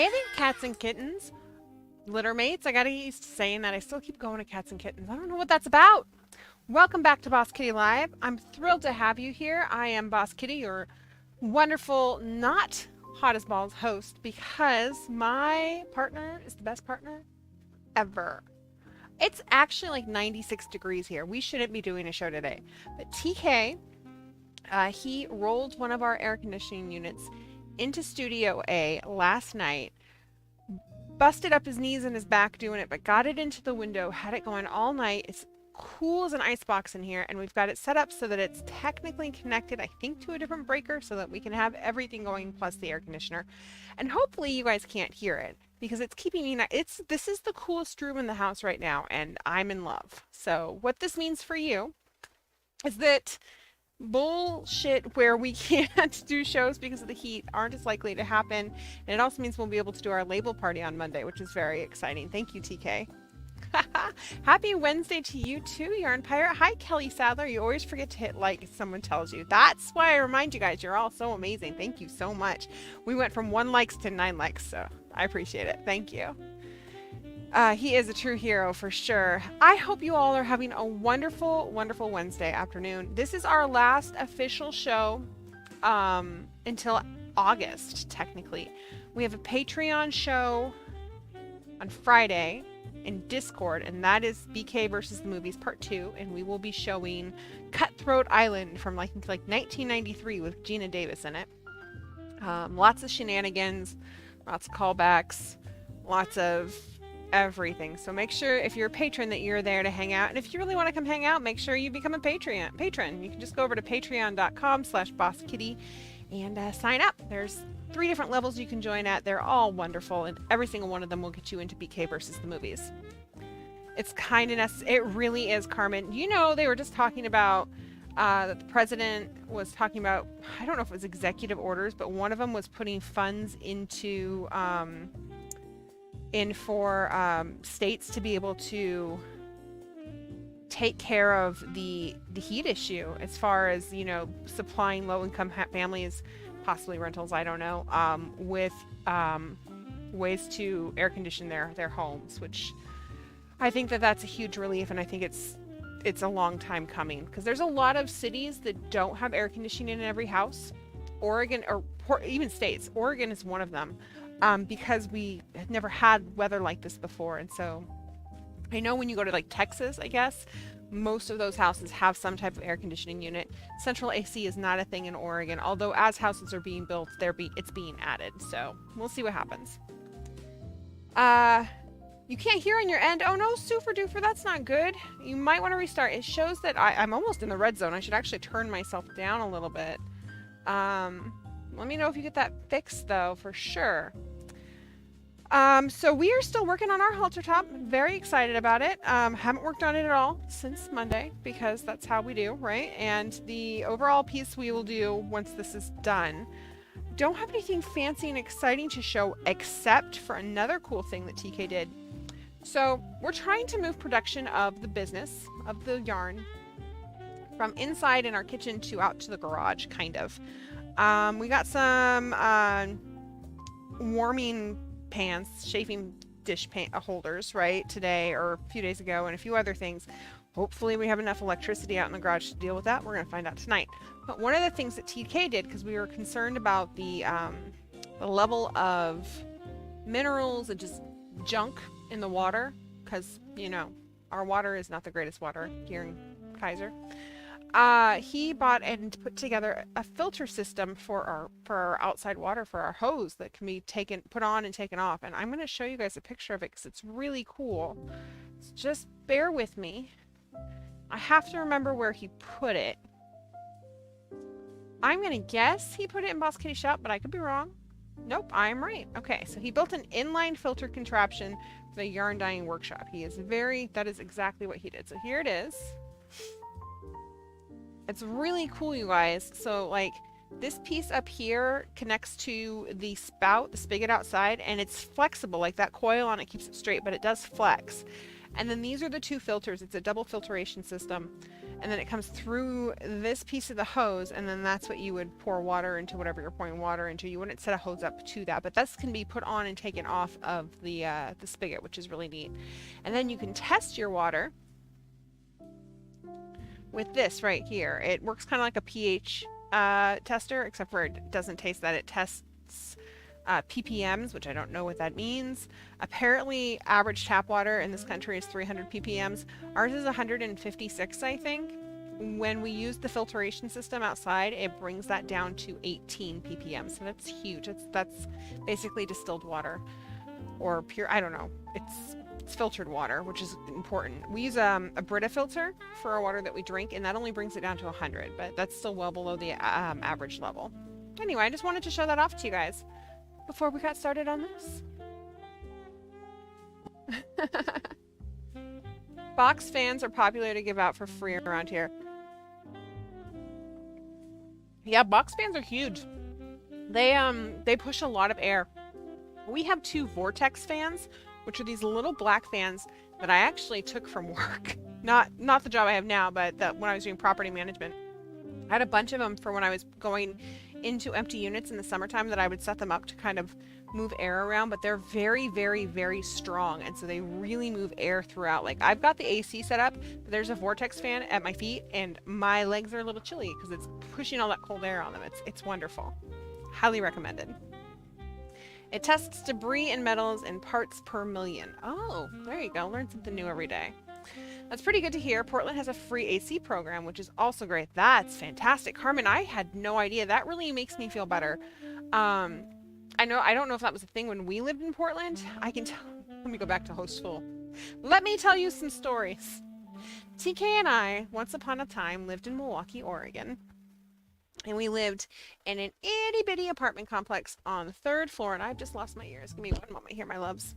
Hey there, cats and kittens, litter mates. I gotta get used to saying that. I still keep going to cats and kittens. I don't know what that's about. Welcome back to Boss Kitty Live. I'm thrilled to have you here. I am Boss Kitty, your wonderful, not hot as balls host, because my partner is the best partner ever. It's actually like 96 degrees here. We shouldn't be doing a show today. But TK, he rolled one of our air conditioning units into Studio A last night, busted up his knees and his back doing it, but got it into the window, had it going all night. It's cool as an icebox in here, and we've got it set up so that it's technically connected, I think, to a different breaker so that we can have everything going plus the air conditioner. And hopefully you guys can't hear it because it's keeping me this is the coolest room in the house right now, and I'm in love. So what this means for you is that bullshit where we can't do shows because of the heat aren't as likely to happen, and it also means we'll be able to do our label party on Monday, which is very exciting. Thank you, TK. Happy Wednesday to you too, Yarn Pirate. Hi, Kelly Sadler. You always forget to hit like if someone tells you. That's why I remind you guys, you're all so amazing. Thank you so much. We went from 1 likes to 9 likes, so I appreciate it. Thank you. He is a true hero for sure. I hope you all are having a wonderful, wonderful Wednesday afternoon. This is our last official show until August, technically. We have a Patreon show on Friday in Discord, and that is BK versus the Movies Part 2, and we will be showing Cutthroat Island from like 1993 with Gina Davis in it. Lots of shenanigans, lots of callbacks, lots of everything. So make sure if you're a patron that you're there to hang out, and if you really want to come hang out, make sure you become a patron. You can just go over to patreon.com/bosskitty and sign up. There's 3 different levels you can join at. They're all wonderful, and every single one of them will get you into BK versus the Movies. It's kind of it really is, Carmen. You know, they were just talking about that the president was talking about, I don't know if it was executive orders, but one of them was putting funds into for states to be able to take care of the heat issue, as far as, you know, supplying low-income families, possibly rentals, I don't know, with ways to air condition their homes, which I think that's a huge relief, and I think it's a long time coming, because there's a lot of cities that don't have air conditioning in every house. Oregon, or even states, Oregon is one of them. Because we had never had weather like this before. And so I know when you go to like Texas, I guess, most of those houses have some type of air conditioning unit. Central AC is not a thing in Oregon, although as houses are being built, it's being added. So we'll see what happens. You can't hear on your end. Oh no, super duper, that's not good. You might want to restart. It shows that I'm almost in the red zone. I should actually turn myself down a little bit. Let me know if you get that fixed though, for sure. So we are still working on our halter top. Very excited about it. Haven't worked on it at all since Monday, because that's how we do, right? And the overall piece we will do once this is done. Don't have anything fancy and exciting to show except for another cool thing that TK did. So we're trying to move production of the business, of the yarn, from inside in our kitchen to out to the garage, kind of. We got some warming pans, chafing dish holders, right, today or a few days ago, and a few other things. Hopefully we have enough electricity out in the garage to deal with that. We're going to find out tonight. But one of the things that TK did, because we were concerned about the level of minerals and just junk in the water, because, you know, our water is not the greatest water here in Kaiser. He bought and put together a filter system for our outside water, for our hose, that can be put on and taken off. And I'm going to show you guys a picture of it because it's really cool. So just bear with me. I have to remember where he put it. I'm going to guess he put it in Boss Kitty Shop, but I could be wrong. Nope, I'm right. Okay, so he built an inline filter contraption for the yarn dyeing workshop. That is exactly what he did. So here it is. It's really cool, you guys. So like this piece up here connects to the spout, the spigot outside, and it's flexible. Like that coil on it keeps it straight, but it does flex. And then these are the two filters. It's a double filtration system. And then it comes through this piece of the hose, and then that's what you would pour water into, whatever you're pouring water into. You wouldn't set a hose up to that, but this can be put on and taken off of the spigot, which is really neat. And then you can test your water with this right here. It works kind of like a pH tester, except for it doesn't taste that. It tests ppms, which I don't know what that means. Apparently, average tap water in this country is 300 ppms. Ours is 156, I think. When we use the filtration system outside, it brings that down to 18 ppm. So that's huge. That's basically distilled water, or pure. I don't know. It's filtered water, which is important. We use a Brita filter for our water that we drink, and that only brings it down to 100, but that's still well below the average level. Anyway, I just wanted to show that off to you guys before we got started on this. Box fans are popular to give out for free around here. Yeah, box fans are huge. They push a lot of air. We have 2 vortex fans, which are these little black fans that I actually took from work. Not the job I have now, but when I was doing property management. I had a bunch of them for when I was going into empty units in the summertime, that I would set them up to kind of move air around, but they're very, very, very strong, and so they really move air throughout. Like, I've got the AC set up, but there's a vortex fan at my feet, and my legs are a little chilly because it's pushing all that cold air on them. It's wonderful. Highly recommended. It tests debris and metals in parts per million. Oh, there you go. Learn something new every day. That's pretty good to hear. Portland has a free AC program, which is also great. That's fantastic. Carmen, I had no idea. That really makes me feel better. I don't know if that was a thing when we lived in Portland. Let me go back to Hostful. Let me tell you some stories. TK and I, once upon a time, lived in Milwaukee, Oregon. And we lived in an itty bitty apartment complex on the 3rd floor. And I've just lost my ears. Give me one moment here, my loves.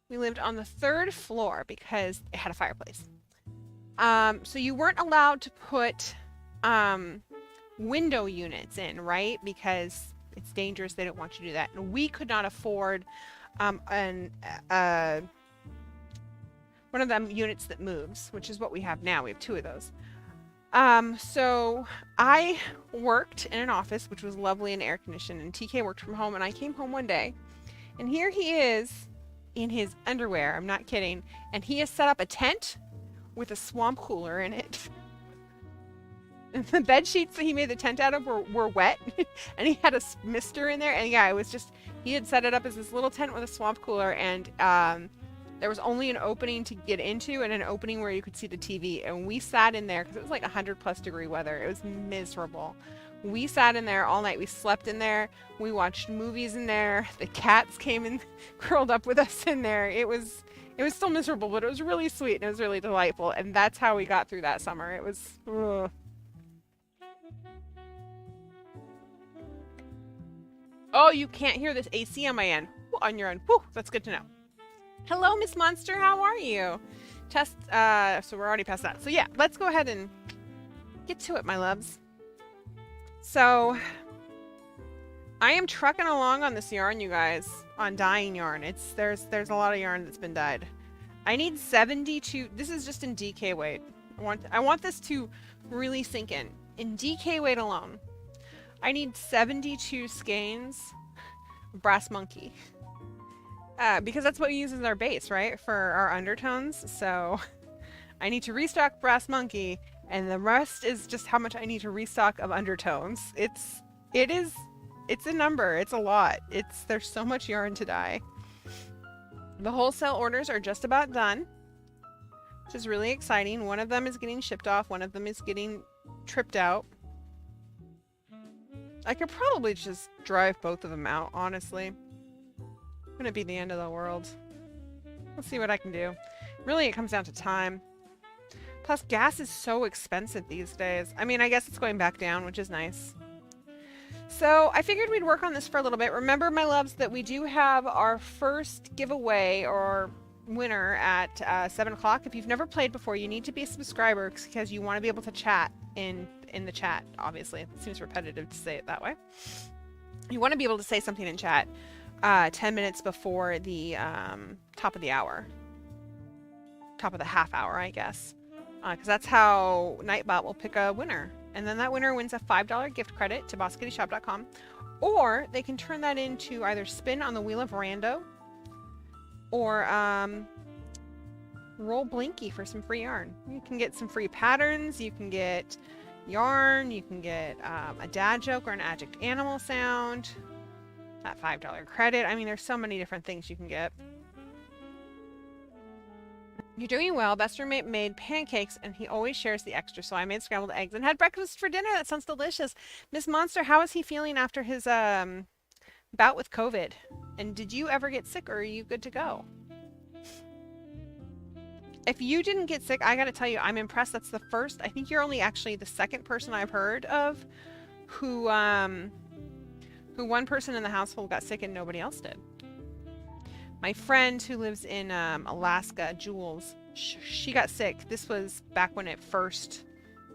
We lived on the 3rd floor because it had a fireplace. So you weren't allowed to put window units in, right? Because it's dangerous. They don't want you to do that. And we could not afford one of them units that moves, which is what we have now. We have 2 of those. So I worked in an office, which was lovely and air conditioned, and TK worked from home. And I came home one day, and here he is in his underwear. I'm not kidding. And he has set up a tent with a swamp cooler in it. And the bed sheets that he made the tent out of were wet. And he had a mister in there. And yeah, he had set it up as this little tent with a swamp cooler. And there was only an opening to get into and an opening where you could see the TV. And we sat in there because it was like 100+ degree weather. It was miserable. We sat in there all night. We slept in there. We watched movies in there. The cats came and curled up with us in there. It was still miserable, but it was really sweet and it was really delightful. And that's how we got through that summer. It was... Ugh. Oh, you can't hear this AC on my end. On your end. Whew, that's good to know. Hello, Miss Monster. How are you? So we're already past that. So yeah, let's go ahead and get to it, my loves. So I am trucking along on this yarn, you guys, on dyeing yarn. There's a lot of yarn that's been dyed. I need 72. This is just in DK weight. I want this to really sink in. In DK weight alone, I need 72 skeins of brass monkey. Because that's what we use as our base, right? For our undertones. So I need to restock brass monkey, and the rest is just how much I need to restock of undertones. It's a number. It's a lot. There's so much yarn to dye. The wholesale orders are just about done, which is really exciting. One of them is getting shipped off. One of them is getting tripped out. I could probably just drive both of them out, honestly. Wouldn't be the end of the world. Let's see what I can do. Really, it comes down to time. Plus, gas is so expensive these days. I mean, I guess it's going back down, which is nice. So I figured we'd work on this for a little bit. Remember, my loves, that we do have our first giveaway or winner at 7 o'clock. If you've never played before, you need to be a subscriber because you want to be able to chat in the chat, obviously. It seems repetitive to say it that way. You want to be able to say something in chat 10 minutes before the top of the hour. top of the half hour, I guess. Because that's how Nightbot will pick a winner. And then that winner wins a $5 gift credit to bosskittyshop.com. Or they can turn that into either spin on the Wheel of Rando or roll Blinky for some free yarn. You can get some free patterns, you can get yarn, you can get a dad joke or an adject animal sound, that $5 credit. I mean, there's so many different things you can get. You're doing well. Best roommate made pancakes and he always shares the extra, so I made scrambled eggs and had breakfast for dinner. That sounds delicious. Miss Monster, how is he feeling after his bout with COVID? And did you ever get sick or are you good to go? If you didn't get sick, I gotta tell you, I'm impressed. That's the first, I think you're only actually the second person I've heard of who one person in the household got sick and nobody else did. My friend who lives in Alaska, Jules, she got sick. This was back when it first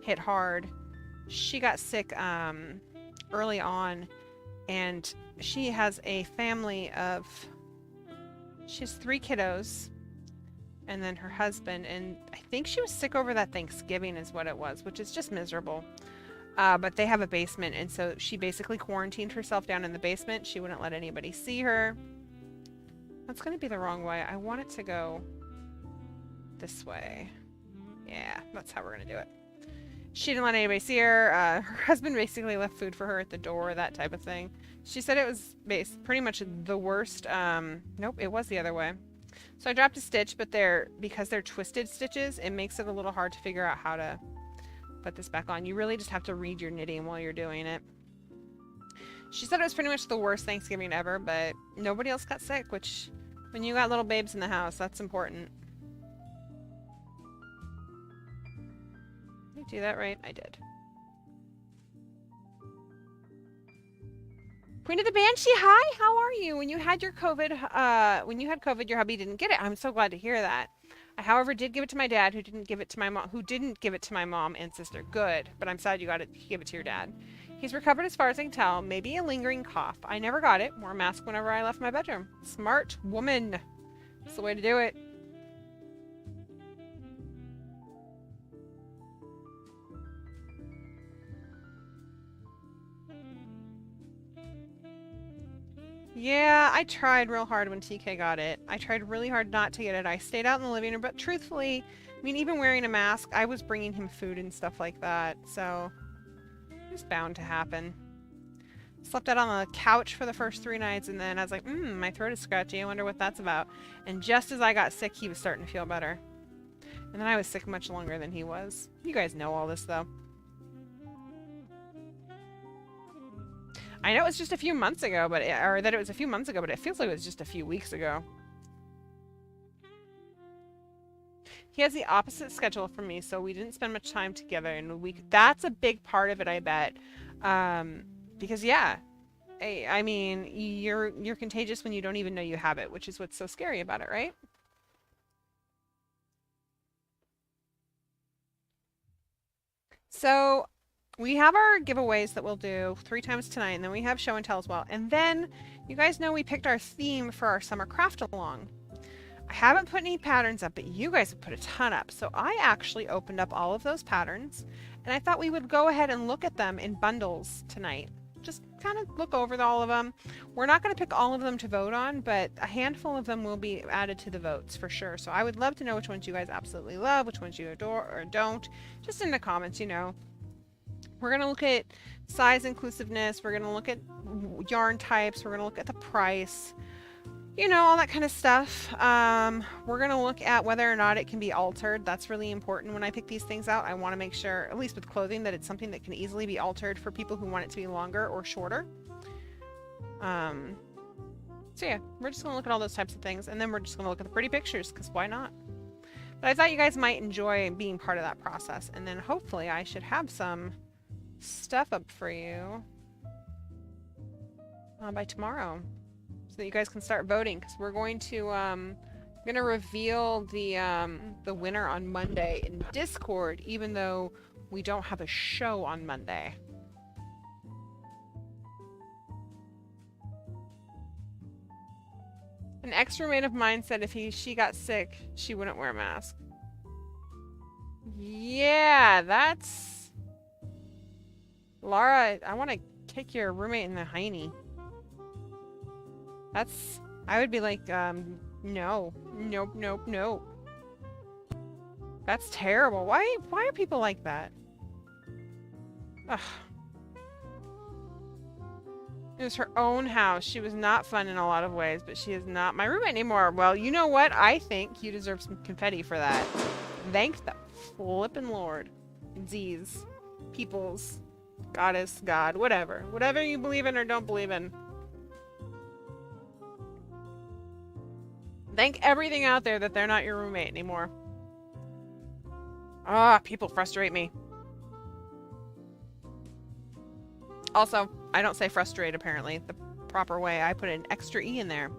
hit hard. She got sick early on, and she has a family of, she has 3 kiddos, and then her husband, and I think she was sick over that Thanksgiving is what it was, which is just miserable. But they have a basement, and so she basically quarantined herself down in the basement. She wouldn't let anybody see her. That's going to be the wrong way. I want it to go this way. Yeah, that's how we're going to do it. She didn't let anybody see her. Her husband basically left food for her at the door, that type of thing. She said it was pretty much the worst. Nope, it was the other way. So I dropped a stitch, but because they're twisted stitches, it makes it a little hard to figure out how to put this back on. You really just have to read your knitting while you're doing it. She said it was pretty much the worst Thanksgiving ever, but nobody else got sick, which when you got little babes in the house, that's important. Did I do that right? I did. Queen of the Banshee, hi, how are you? When you had your COVID, your hubby didn't get it. I'm so glad to hear that. I, however, did give it to my dad, who didn't give it to my mom, and sister. Good, but I'm sad you got it. Give it to your dad. He's recovered as far as I can tell. Maybe a lingering cough. I never got it. Wore a mask whenever I left my bedroom. Smart woman. That's the way to do it. Yeah, I tried real hard when TK got it. I tried really hard not to get it. I stayed out in the living room, but truthfully, I mean, even wearing a mask, I was bringing him food and stuff like that, so it was bound to happen. Slept out on the couch for the first 3 nights, and then I was like, my throat is scratchy. I wonder what that's about. And just as I got sick, he was starting to feel better. And then I was sick much longer than he was. You guys know all this, though. I know it's just a few months ago, but it was a few months ago, but it feels like it was just a few weeks ago. He has the opposite schedule from me, so we didn't spend much time together in a week. That's a big part of it, I bet. Because yeah, I mean, you're contagious when you don't even know you have it, which is what's so scary about it, right? So we have our giveaways that we'll do 3 times tonight, and then we have show and tell as well. And then you guys know we picked our theme for our summer craft along. I haven't put any patterns up, but you guys have put a ton up. So I actually opened up all of those patterns, and I thought we would go ahead and look at them in bundles tonight. Just kind of look over all of them. We're not going to pick all of them to vote on, but a handful of them will be added to the votes for sure. So I would love to know which ones you guys absolutely love, which ones you adore or don't. Just in the comments, you know. We're going to look at size inclusiveness. We're going to look at yarn types. We're going to look at the price. You know, all that kind of stuff. We're going to look at whether or not it can be altered. That's really important when I pick these things out. I want to make sure, at least with clothing, that it's something that can easily be altered for people who want it to be longer or shorter. So yeah, we're just going to look at all those types of things, and then we're just going to look at the pretty pictures, because why not? But I thought you guys might enjoy being part of that process, and then hopefully I should have some stuff up for you by tomorrow, so that you guys can start voting, because we're going to reveal the winner on Monday in Discord, even though we don't have a show on Monday. An ex-roommate of mine said if she got sick, she wouldn't wear a mask. Yeah, that's... Laura, I want to kick your roommate in the hiney. That's... I would be like, no. Nope, nope, nope. That's terrible. Why are people like that? Ugh. It was her own house. She was not fun in a lot of ways, but she is not my roommate anymore. Well, you know what? I think you deserve some confetti for that. Thank the flippin' Lord. Z's. Peoples. Goddess. God. Whatever. Whatever you believe in or don't believe in. Thank everything out there that they're not your roommate anymore. Ah, people frustrate me. Also, I don't say frustrate apparently the proper way. I put an extra E in there.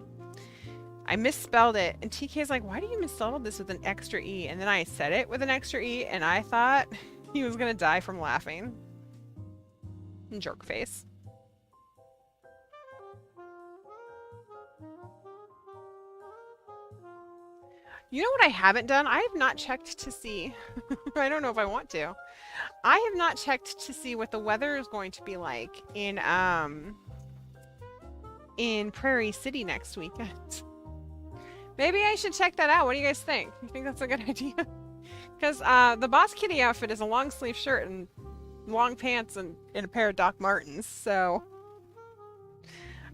I misspelled it, and TK's like, why do you misspell this with an extra E? And then I said it with an extra E, and I thought he was gonna die from laughing. Jerk face. You know what I haven't done? I have not checked to see. I don't know if I want to. I have not checked to see what the weather is going to be like in Prairie City next weekend. Maybe I should check that out. What do you guys think? You think that's a good idea? Because the Boss Kitty outfit is a long sleeve shirt and long pants and a pair of Doc Martens. So,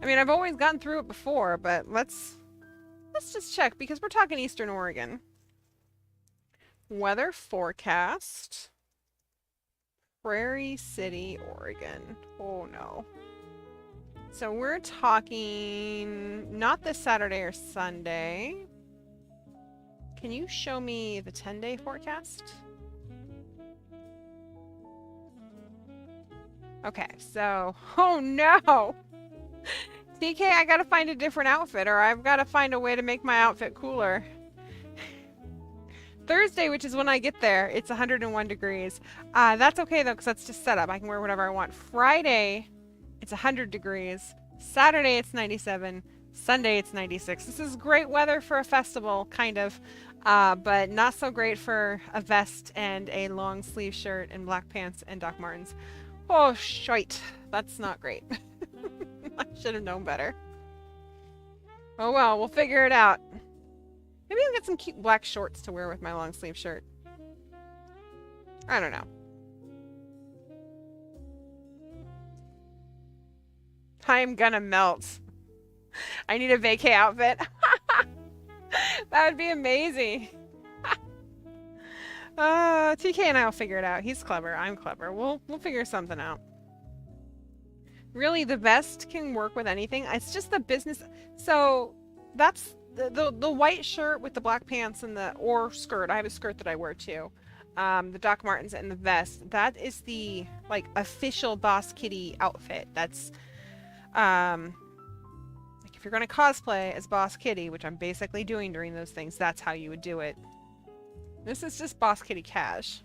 I mean, I've always gotten through it before, but let's just check because we're talking Eastern Oregon. Weather forecast. Prairie City, Oregon. Oh no. So we're talking not this Saturday or Sunday. Can you show me the 10-day forecast? Okay, so, oh no! TK, I gotta find a different outfit, or I've gotta find a way to make my outfit cooler. Thursday, which is when I get there, it's 101 degrees. That's okay though, because that's just setup. I can wear whatever I want. Friday, it's 100 degrees. Saturday, it's 97. Sunday, it's 96. This is great weather for a festival, kind of, but not so great for a vest and a long sleeve shirt and black pants and Doc Martens. Oh, shite. That's not great. I should have known better. Oh well, we'll figure it out. Maybe I'll get some cute black shorts to wear with my long sleeve shirt. I don't know. I'm gonna melt. I need a vacay outfit. That would be amazing. TK and I will figure it out. He's clever. I'm clever. We'll figure something out. Really, the vest can work with anything. It's just the business. So that's the white shirt with the black pants and or skirt. I have a skirt that I wear too. The Doc Martens and the vest. That is the like official Boss Kitty outfit. That's like if you're gonna cosplay as Boss Kitty, which I'm basically doing during those things, that's how you would do it. This is just Boss Kitty cash.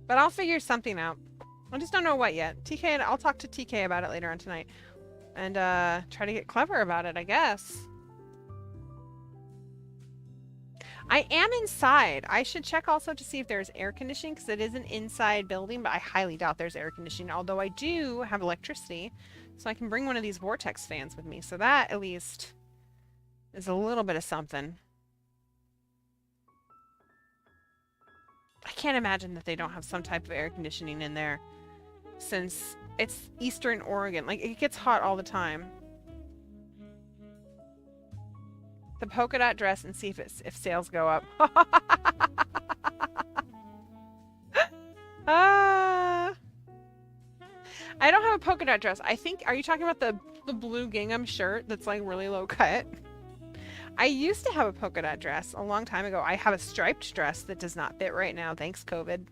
But I'll figure something out. I just don't know what yet. TK, I'll talk to TK about it later on tonight. And try to get clever about it, I guess. I am inside. I should check also to see if there's air conditioning because it is an inside building, but I highly doubt there's air conditioning. Although I do have electricity, so I can bring one of these Vortex fans with me. So that at least is a little bit of something. I can't imagine that they don't have some type of air conditioning in there since it's Eastern Oregon. Like, it gets hot all the time. The polka dot dress and see if sales go up. I don't have a polka dot dress. I think, are you talking about the blue gingham shirt that's like really low cut? I used to have a polka dot dress a long time ago. I have a striped dress that does not fit right now, thanks COVID.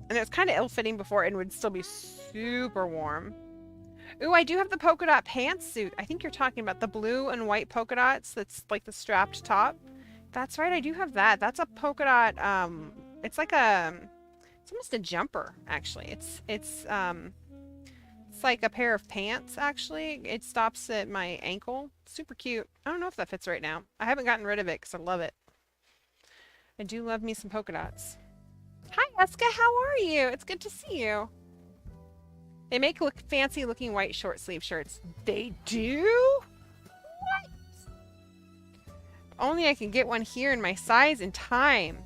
And it was kind of ill-fitting before and would still be super warm. Ooh, I do have the polka dot pantsuit. I think you're talking about the blue and white polka dots that's like the strapped top. That's right, I do have that. That's a polka dot, it's like it's almost a jumper, actually. It's It's like a pair of pants, actually. It stops at my ankle. Super cute. I don't know if that fits right now. I haven't gotten rid of it because I love it. I do love me some polka dots. Hi, Eska. How are you? It's good to see you. They make look fancy looking white short sleeve shirts. They do? What? Only I can get one here in my size and time.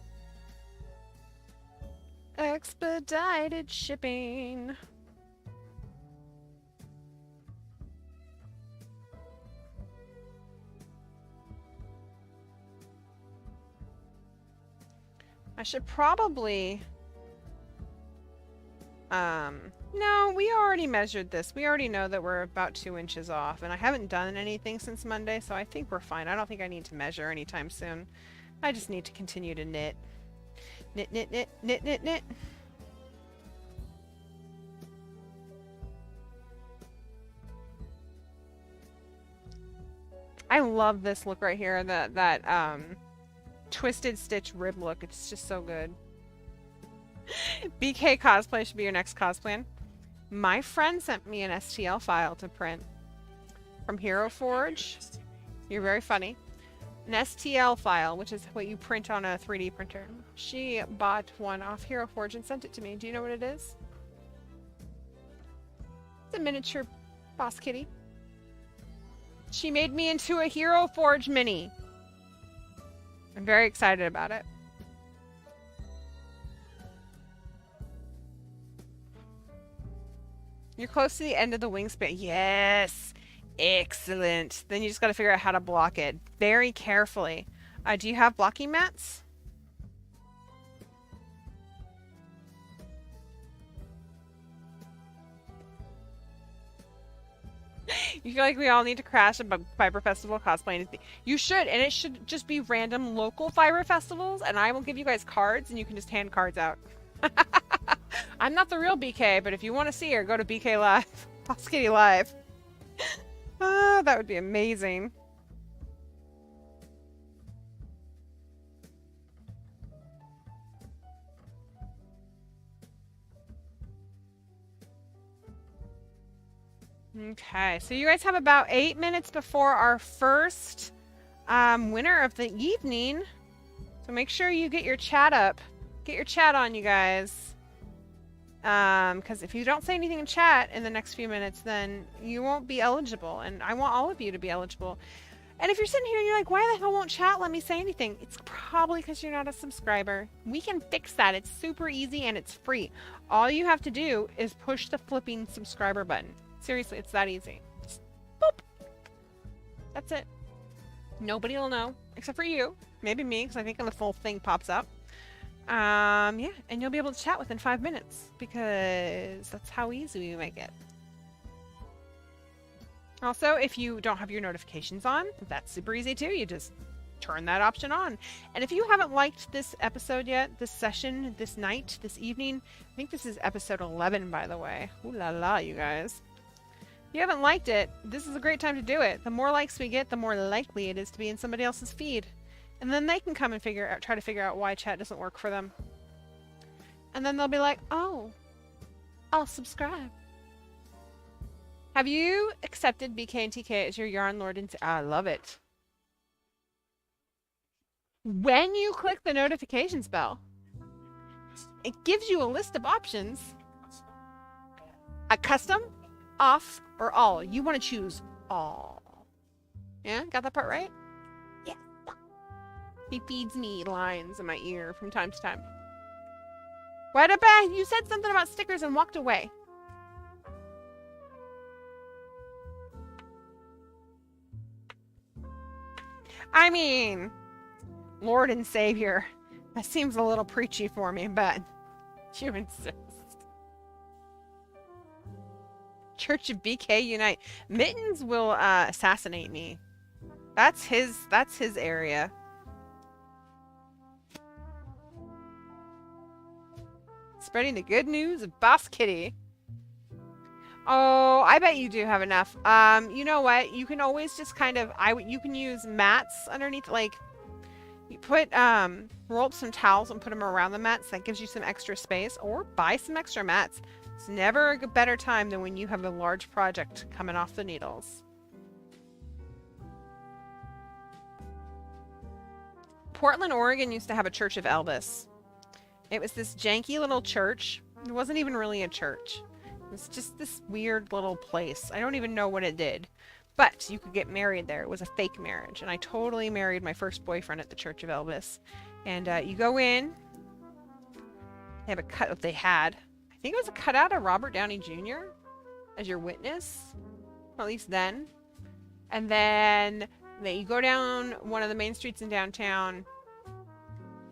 Expedited shipping. I should probably... No, we already measured this. We already know that we're about 2 inches off, and I haven't done anything since Monday, so I think we're fine. I don't think I need to measure anytime soon. I just need to continue to knit. Knit, knit, knit, knit, knit, knit. I love this look right here, that twisted stitch rib look. It's just so good. BK cosplay should be your next cosplay. My friend sent me an STL file to print from Hero Forge. You're very funny. An STL file, which is what you print on a 3D printer. She bought one off Hero Forge and sent it to me. Do you know what it is? It's a miniature Boss Kitty. She made me into a Hero Forge mini. I'm very excited about it. You're close to the end of the wingspan. Yes! Excellent. Then you just got to figure out how to block it very carefully. Do you have blocking mats? You feel like we all need to crash a fiber festival cosplay? You should, and it should just be random local fiber festivals, and I will give you guys cards, and you can just hand cards out. I'm not the real BK, but if you want to see her, go to BK Live. Boss Kitty Live. Oh, that would be amazing. Okay, so you guys have about 8 minutes before our first winner of the evening. So make sure you get your chat up. Get your chat on, you guys. Because if you don't say anything in chat in the next few minutes, then you won't be eligible. And I want all of you to be eligible. And if you're sitting here and you're like, why the hell won't chat let me say anything? It's probably because you're not a subscriber. We can fix that. It's super easy and it's free. All you have to do is push the flipping subscriber button. Seriously, it's that easy. Just boop. That's it. Nobody will know, except for you. Maybe me, because I think the full thing pops up. Yeah, and you'll be able to chat within 5 minutes, because that's how easy we make it. Also, if you don't have your notifications on, that's super easy too. You just turn that option on. And if you haven't liked this episode yet, this session, this night, this evening, I think this is episode 11, by the way. Ooh la la, you guys. If you haven't liked it, this is a great time to do it. The more likes we get, the more likely it is to be in somebody else's feed. And then they can come and try to figure out why chat doesn't work for them. And then they'll be like, oh, I'll subscribe. Have you accepted BK and TK as your yarn lord? I love it. When you click the notifications bell, it gives you a list of options. A custom, off, or all. You want to choose all. Yeah, got that part right? Yeah. He feeds me lines in my ear from time to time. What about you said something about stickers and walked away? I mean, Lord and Savior. That seems a little preachy for me, but you insist. Church of BK Unite. Mittens will assassinate me. That's his area. Spreading the good news of Boss Kitty. Oh, I bet you do have enough. You know what? You can always just kind of you can use mats underneath, like you put roll up some towels and put them around the mats. That gives you some extra space, or buy some extra mats. It's never a better time than when you have a large project coming off the needles. Portland, Oregon used to have a Church of Elvis. It was this janky little church. It wasn't even really a church. It was just this weird little place. I don't even know what it did. But you could get married there. It was a fake marriage. And I totally married my first boyfriend at the Church of Elvis. And you go in. They have a cut. They had. I think it was a cutout of Robert Downey Jr. as your witness. Or at least then. And then you go down one of the main streets in downtown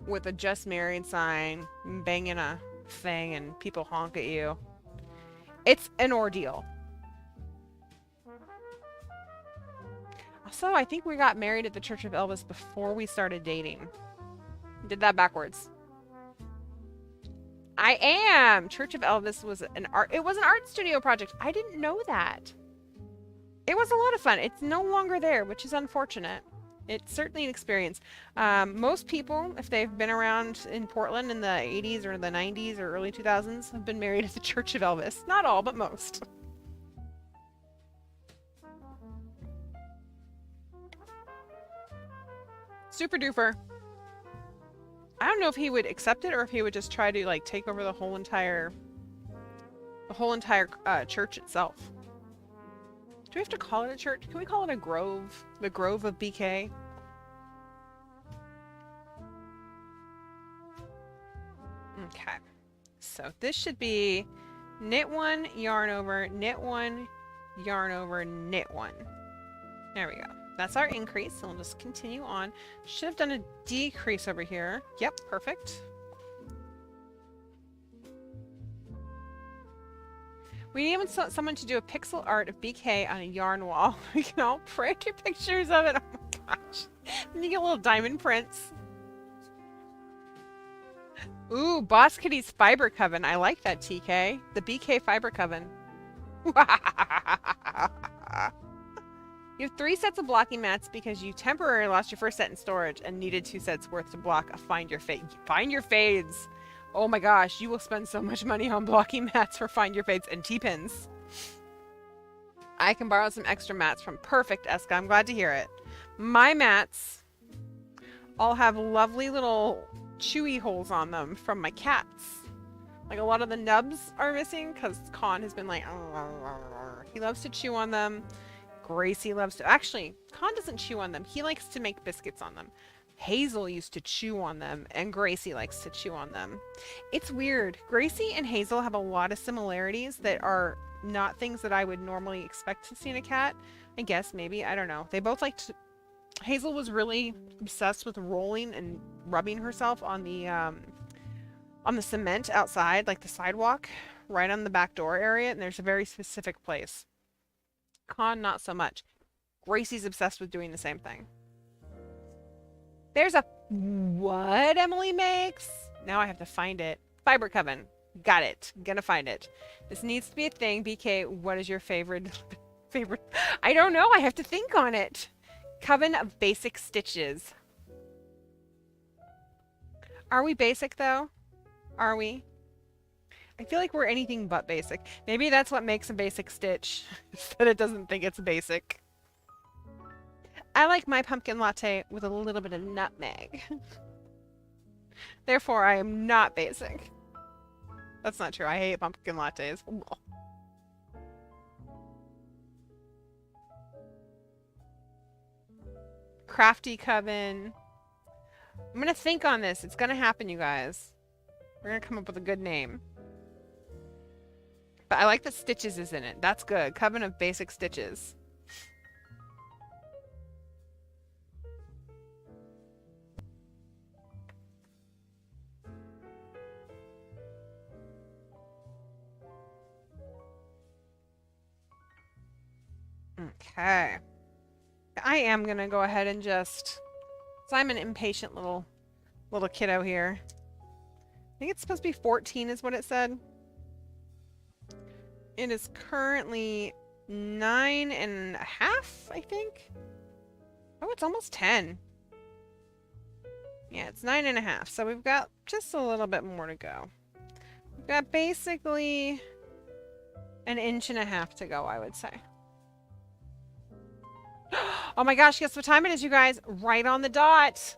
with a just married sign, banging a thing, and people honk at you. It's an ordeal. Also, I think we got married at the Church of Elvis before we started dating. Did that backwards. I am! Church of Elvis was an art studio project. I didn't know that. It was a lot of fun. It's no longer there, which is unfortunate. It's certainly an experience. Most people, if they've been around in Portland in the 80s or the 90s or early 2000s, have been married at the Church of Elvis. Not all, but most. Super duper. I don't know if he would accept it or if he would just try to like take over the whole entire church itself. Do we have to call it a church? Can we call it a grove? The Grove of BK? Okay. So this should be knit one, yarn over, knit one, yarn over, knit one. There we go. That's our increase. So we'll just continue on. Should have done a decrease over here. Yep, perfect. We need someone to do a pixel art of BK on a yarn wall. We can all print your pictures of it. Oh my gosh. Then you get little diamond prints. Ooh, Boss Kitty's Fiber Coven. I like that, TK. The BK Fiber Coven. You have 3 sets of blocking mats because you temporarily lost your first set in storage and needed 2 sets worth to block a Find Your Fades. Oh my gosh, you will spend so much money on blocking mats for Find Your Fades and T-pins. I can borrow some extra mats from Perfect, Eska. I'm glad to hear it. My mats all have lovely little chewy holes on them from my cats. Like a lot of the nubs are missing because Con has been like, he loves to chew on them. Gracie loves to, actually, Con doesn't chew on them. He likes to make biscuits on them. Hazel used to chew on them, and Gracie likes to chew on them. It's weird. Gracie and Hazel have a lot of similarities that are not things that I would normally expect to see in a cat. I guess, maybe. I don't know. They both like to... Hazel was really obsessed with rolling and rubbing herself on the cement outside, like the sidewalk, right on the back door area, and there's a very specific place. Con, not so much. Gracie's obsessed with doing the same thing. There's a... What Emily makes? Now I have to find it. Fiber Coven. Got it. Gonna find it. This needs to be a thing. BK, what is your favorite... I don't know. I have to think on it. Coven of Basic Stitches. Are we basic, though? Are we? I feel like we're anything but basic. Maybe that's what makes a basic stitch. That it doesn't think it's basic. I like my pumpkin latte with a little bit of nutmeg. Therefore, I am not basic. That's not true. I hate pumpkin lattes. Crafty Coven. I'm gonna think on this. It's gonna happen, you guys. We're gonna come up with a good name. But I like that Stitches is in it. That's good. Coven of Basic Stitches. Okay. I am gonna go ahead and just... So I'm an impatient little kiddo here. I think it's supposed to be 14 is what it said. It is currently 9.5, I think. Oh, it's almost 10. Yeah, it's 9.5. So we've got just a little bit more to go. We've got basically An inch and a half to go, I would say. Oh my gosh, guess what time it is, you guys? Right on the dot.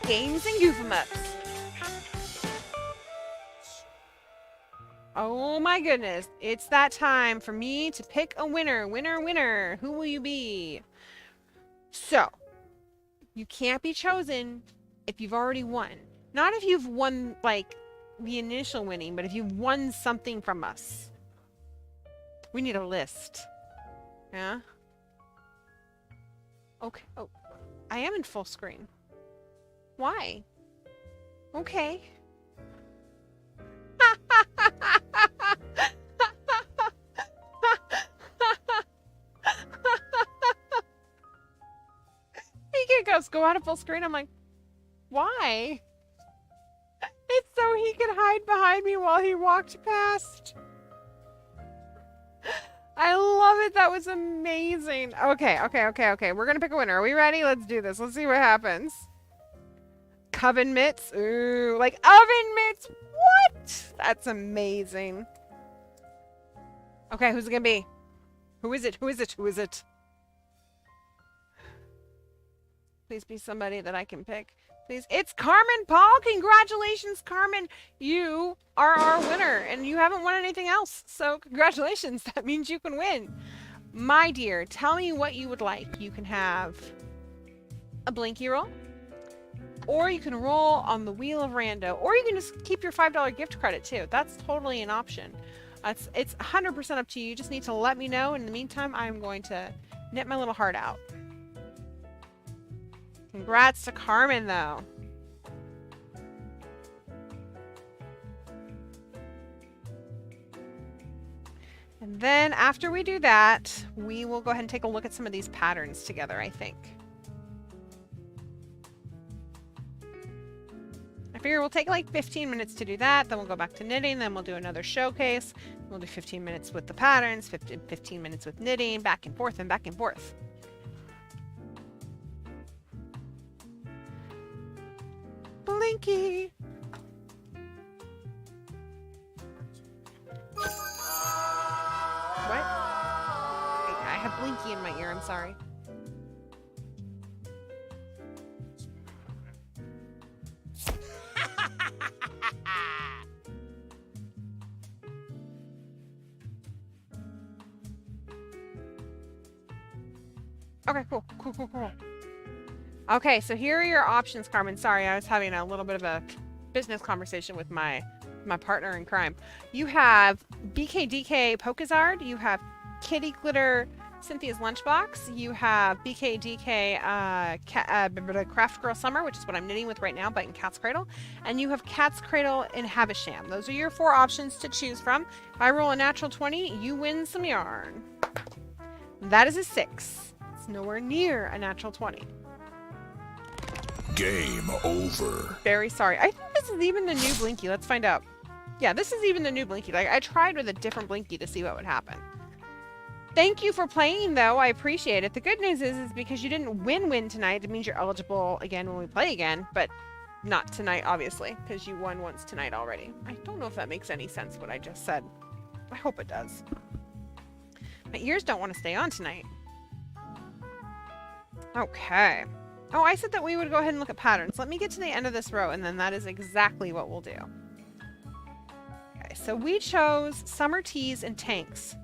Games and Goof 'em Ups. Oh my goodness. It's that time for me to pick a winner. Winner, winner. Who will you be? So, you can't be chosen if you've already won. Not if you've won, like, the initial winning, but if you've won something from us. We need a list. Yeah? Okay. Oh, I am in full screen. Why? Okay. He goes, go out of full screen. I'm like, why? It's so he could hide behind me while he walked past. I love it. That was amazing. Okay. We're going to pick a winner. Are we ready? Let's do this. Let's see what happens. Coven mitts. Ooh, like oven mitts. What? That's amazing. Okay, who's it going to be? Who is it? Who is it? Who is it? Please be somebody that I can pick. Please. It's Carmen Paul. Congratulations, Carmen. You are our winner, and you haven't won anything else. So congratulations. That means you can win. My dear, tell me what you would like. You can have a Blinky roll, or you can roll on the Wheel of Rando, or you can just keep your $5 gift credit too. That's totally an option. It's 100% up to you. You just need to let me know. In the meantime, I'm going to knit my little heart out. Congrats to Carmen, though. And then after we do that, we will go ahead and take a look at some of these patterns together, I think. I figure we'll take like 15 minutes to do that, then we'll go back to knitting, then we'll do another showcase. We'll do 15 minutes with the patterns, 15 minutes with knitting, back and forth and back and forth. Blinky! What? I have Blinky in my ear, I'm sorry. Okay, cool. Okay, so here are your options, Carmen. Sorry, I was having a little bit of a business conversation with my partner in crime. You have BKDK Pokazard. You have Kitty Glitter Cynthia's Lunchbox. You have BKDK Craft Girl Summer, which is what I'm knitting with right now, but in Cat's Cradle. And you have Cat's Cradle in Havisham. Those are your 4 options to choose from. If I roll a natural 20, you win some yarn. That is a 6. It's nowhere near a natural 20. Game over. Very sorry. I think this is even the new Blinky. Let's find out. Yeah, this is even the new Blinky. Like, I tried with a different Blinky to see what would happen. Thank you for playing, though. I appreciate it. The good news is because you didn't win tonight, it means you're eligible again when we play again, but not tonight, obviously, because you won once tonight already. I don't know if that makes any sense, what I just said. I hope it does. My ears don't want to stay on tonight. Okay. Oh, I said that we would go ahead and look at patterns. Let me get to the end of this row, and then that is exactly what we'll do. Okay, so we chose summer tees and tanks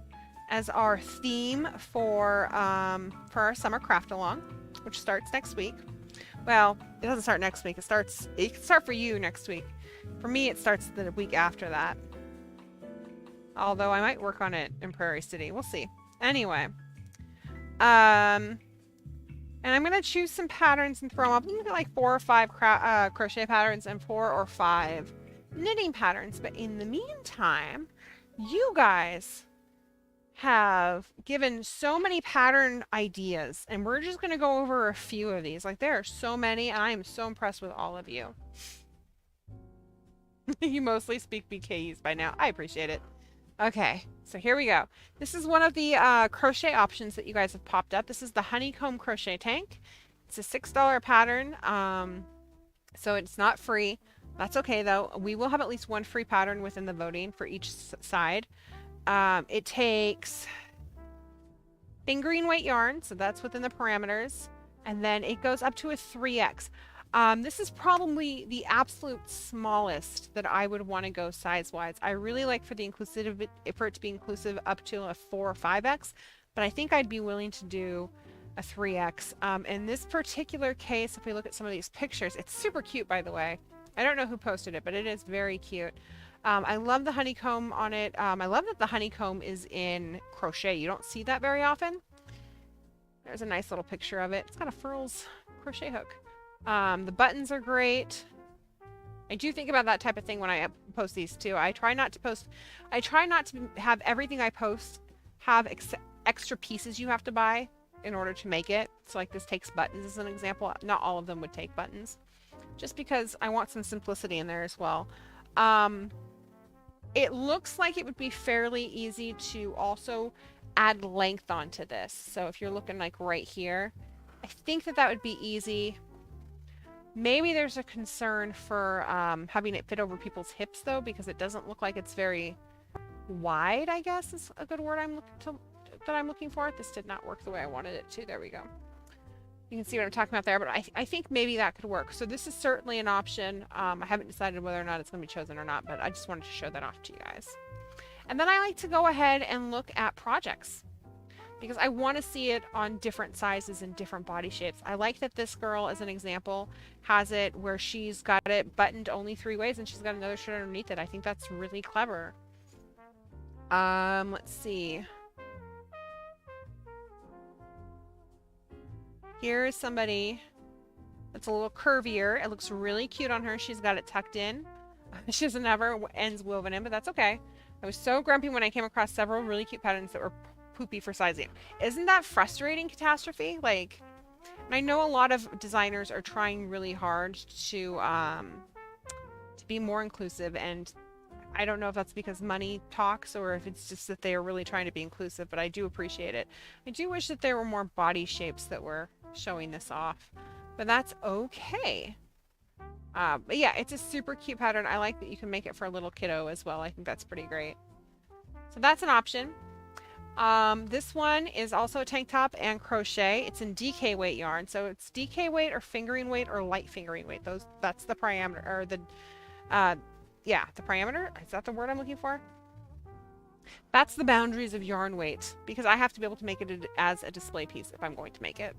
as our theme for our summer craft along, which starts next week. Well, it doesn't start next week. It can start for you next week. For me, it starts the week after that. Although I might work on it in Prairie City. We'll see. Anyway. And I'm going to choose some patterns and throw them up. I'm going to get like 4 or 5 crochet patterns and 4 or 5 knitting patterns. But in the meantime, you guys have given so many pattern ideas. And we're just going to go over a few of these. Like, there are so many. And I am so impressed with all of you. You mostly speak BKs by now. I appreciate it. Okay, so here we go. This is one of the crochet options that you guys have popped up. This is the honeycomb crochet tank. It's a $6 pattern, so it's not free. That's okay though. We will have at least one free pattern within the voting for each side. It takes fingering weight yarn, so that's within the parameters, and then it goes up to a 3x. This is probably the absolute smallest that I would want to go size-wise. I really like for it to be inclusive up to a 4 or 5x, but I think I'd be willing to do a 3x. In this particular case, if we look at some of these pictures, it's super cute, by the way. I don't know who posted it, but it is very cute. I love the honeycomb on it. I love that the honeycomb is in crochet. You don't see that very often. There's a nice little picture of it. It's got a furls crochet hook. The buttons are great. I do think about that type of thing when I post these too. I try not to have everything I post have extra pieces you have to buy in order to make it. So like this takes buttons as an example. Not all of them would take buttons, just because I want some simplicity in there as well. It looks like it would be fairly easy to also add length onto this. So if you're looking like right here, I think that would be easy. Maybe there's a concern for having it fit over people's hips though, because it doesn't look like it's very wide, I guess is a good word that I'm looking for. This did not work the way I wanted it to. There we go. You can see what I'm talking about there, but I think maybe that could work. So this is certainly an option. I haven't decided whether or not it's going to be chosen or not, but I just wanted to show that off to you guys. And then I like to go ahead and look at projects, because I want to see it on different sizes and different body shapes. I like that this girl, as an example, has it where she's got it buttoned only 3 ways and she's got another shirt underneath it. I think that's really clever. Let's see. Here's somebody that's a little curvier. It looks really cute on her. She's got it tucked in. She doesn't have her ends woven in, but that's okay. I was so grumpy when I came across several really cute patterns that were poopy for sizing. Isn't that frustrating, Catastrophe? Like, and I know a lot of designers are trying really hard to be more inclusive, and I don't know if that's because money talks or if it's just that they are really trying to be inclusive, but I do appreciate it. I do wish that there were more body shapes that were showing this off, but that's okay. But yeah, it's a super cute pattern. I like that you can make it for a little kiddo as well. I think that's pretty great. So that's an option. This one is also a tank top and crochet. It's in DK weight yarn. So it's DK weight or fingering weight or light fingering weight. That's the parameter, or the, yeah, the parameter. Is that the word I'm looking for? That's the boundaries of yarn weight, because I have to be able to make it as a display piece if I'm going to make it.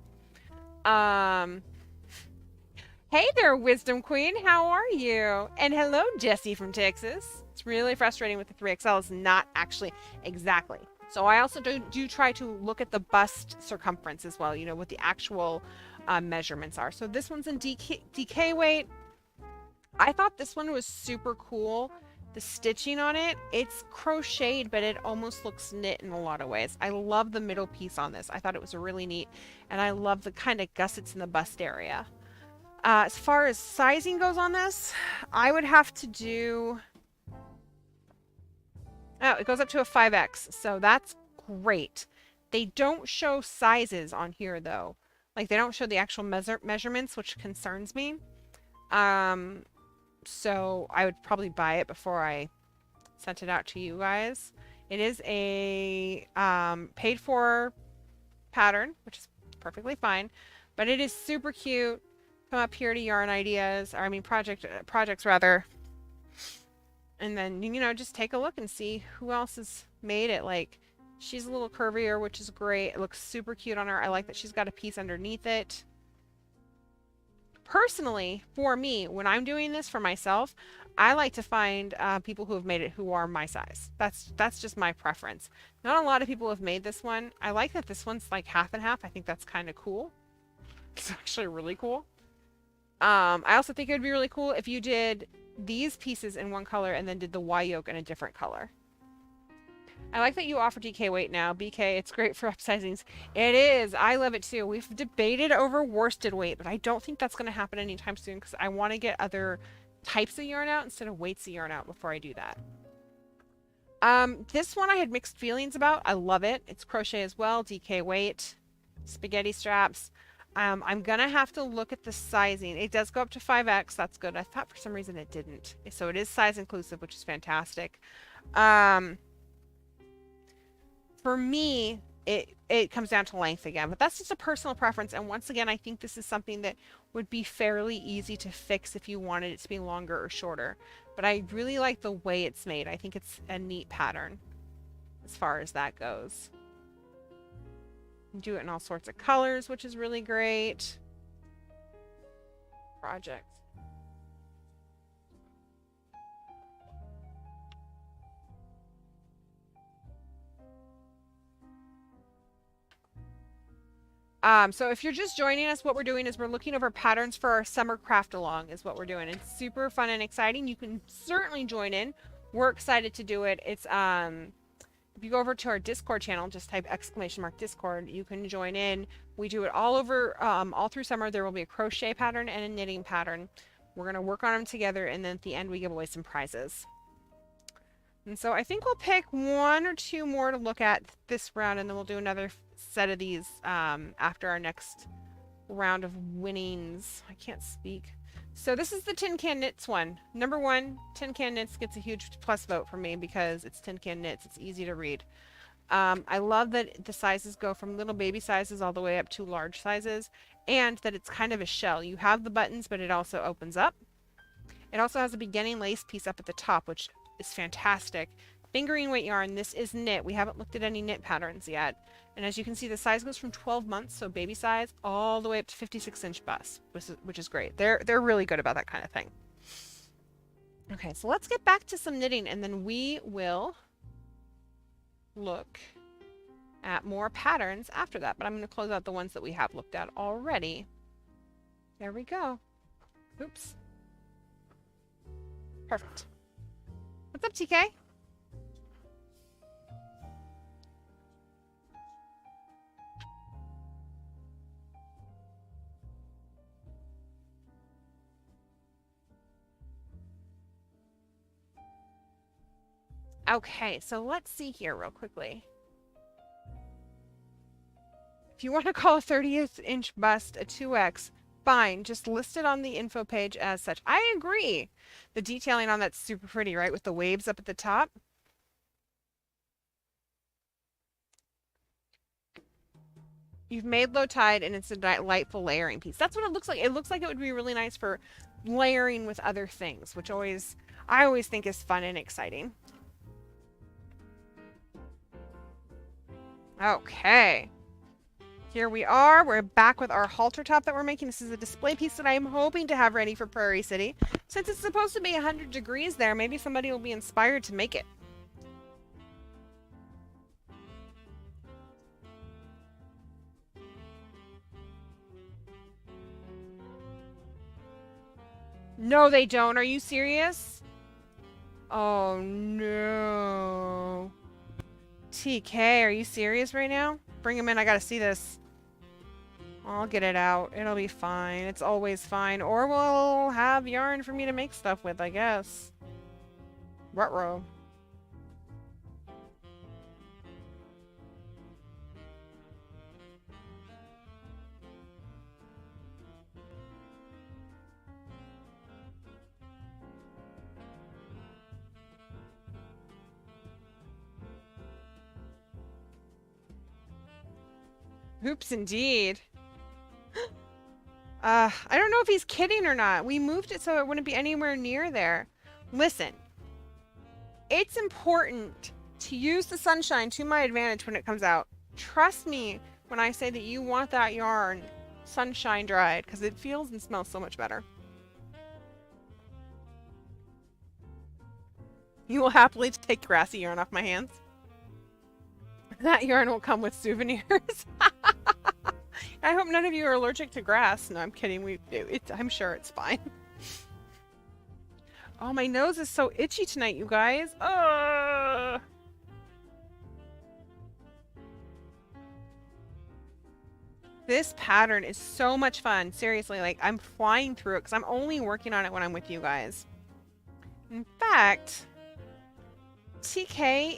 Hey there, Wisdom Queen. How are you? And hello, Jessie from Texas. It's really frustrating with the 3XL. It's not actually exactly. So I also do try to look at the bust circumference as well, you know, what the actual measurements are. So this one's in DK weight. I thought this one was super cool. The stitching on it, it's crocheted, but it almost looks knit in a lot of ways. I love the middle piece on this. I thought it was really neat. And I love the kind of gussets in the bust area. As far as sizing goes on this, I would have to do... Oh, it goes up to a 5X, so that's great. They don't show sizes on here, though. Like, they don't show the actual measurements, which concerns me. So I would probably buy it before I sent it out to you guys. It is a paid-for pattern, which is perfectly fine. But it is super cute. Come up here to Yarn Ideas, or I mean projects rather. And then, you know, just take a look and see who else has made it. Like, she's a little curvier, which is great. It looks super cute on her. I like that she's got a piece underneath it. Personally, for me, when I'm doing this for myself, I like to find people who have made it who are my size. That's just my preference. Not a lot of people have made this one. I like that this one's like half and half. I think that's kind of cool. It's actually really cool. I also think it would be really cool if you did these pieces in one color and then did the Y yoke in a different color. I like that you offer DK weight now. BK, it's great for upsizings. It is. I love it too. We've debated over worsted weight, but I don't think that's going to happen anytime soon because I want to get other types of yarn out instead of weights of yarn out before I do that. This one I had mixed feelings about. I love it. It's crochet as well. DK weight. Spaghetti straps. I'm gonna have to look at the sizing. It does go up to 5X. That's good. I thought for some reason it didn't. So it is size inclusive, which is fantastic. For me, it comes down to length again, but that's just a personal preference. And once again, I think this is something that would be fairly easy to fix if you wanted it to be longer or shorter. But I really like the way it's made. I think it's a neat pattern as far as that goes. You do it in all sorts of colors, which is really great. Project. So if you're just joining us, what we're doing is we're looking over patterns for our summer craft along is what we're doing. It's super fun and exciting. You can certainly join in. We're excited to do it. It's if you go over to our Discord channel, just type !Discord, you can join in. We do it all over, all through summer. There will be a crochet pattern and a knitting pattern. We're going to work on them together, and then at the end we give away some prizes. And so I think we'll pick 1 or 2 more to look at this round, and then we'll do another set of these after our next round of winnings. I can't speak. So this is the Tin Can Knits one. Number 1, Tin Can Knits gets a huge plus vote for me because it's Tin Can Knits. It's easy to read. I love that the sizes go from little baby sizes all the way up to large sizes, and that it's kind of a shell. You have the buttons, but it also opens up. It also has a beginning lace piece up at the top, which is fantastic. Fingering weight yarn, this is knit. We haven't looked at any knit patterns yet. And as you can see, the size goes from 12 months, so baby size, all the way up to 56-inch bust, which is great. They're really good about that kind of thing. Okay, so let's get back to some knitting, and then we will look at more patterns after that. But I'm going to close out the ones that we have looked at already. There we go. Oops. Perfect. What's up, TK? Okay, so let's see here real quickly. If you want to call a 30-inch bust a 2X, fine. Just list it on the info page as such. I agree. The detailing on that's super pretty, right? With the waves up at the top. You've made low tide, and it's a delightful layering piece. That's what it looks like. It looks like it would be really nice for layering with other things, which I always think is fun and exciting. Okay. Here we are. We're back with our halter top that we're making. This is a display piece that I am hoping to have ready for Prairie City. Since it's supposed to be 100 degrees there, maybe somebody will be inspired to make it. No, they don't. Are you serious? Oh, no. TK, are you serious right now? Bring him in. I gotta see this. I'll get it out. It'll be fine. It's always fine. Or we'll have yarn for me to make stuff with, I guess. Ruh-roh. Oops, indeed. I don't know if he's kidding or not. We moved it so it wouldn't be anywhere near there. Listen, it's important to use the sunshine to my advantage when it comes out. Trust me when I say that you want that yarn sunshine dried, because it feels and smells so much better. You will happily take grassy yarn off my hands. That yarn will come with souvenirs. I hope none of you are allergic to grass. No, I'm kidding. I'm sure it's fine. Oh, my nose is so itchy tonight, you guys. This pattern is so much fun. Seriously, like, I'm flying through it because I'm only working on it when I'm with you guys. In fact, TK,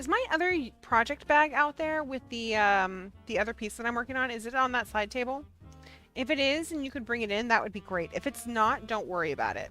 Is my other project bag out there with the other piece that I'm working on? Is it on that side table? If it is and you could bring it in, that would be great. If it's not, don't worry about it.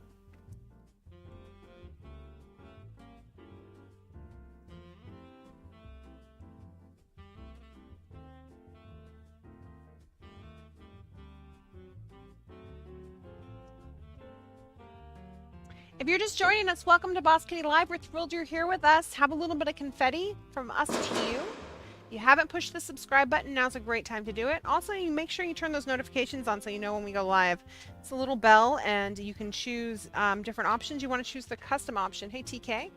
If you're just joining us, welcome to Boss Kitty Live. We're thrilled you're here with us. Have a little bit of confetti from us to you. If you haven't pushed the subscribe button, now's a great time to do it. Also, you make sure you turn those notifications on so you know when we go live. It's a little bell, and you can choose different options. You want to choose the custom option. Hey, TK.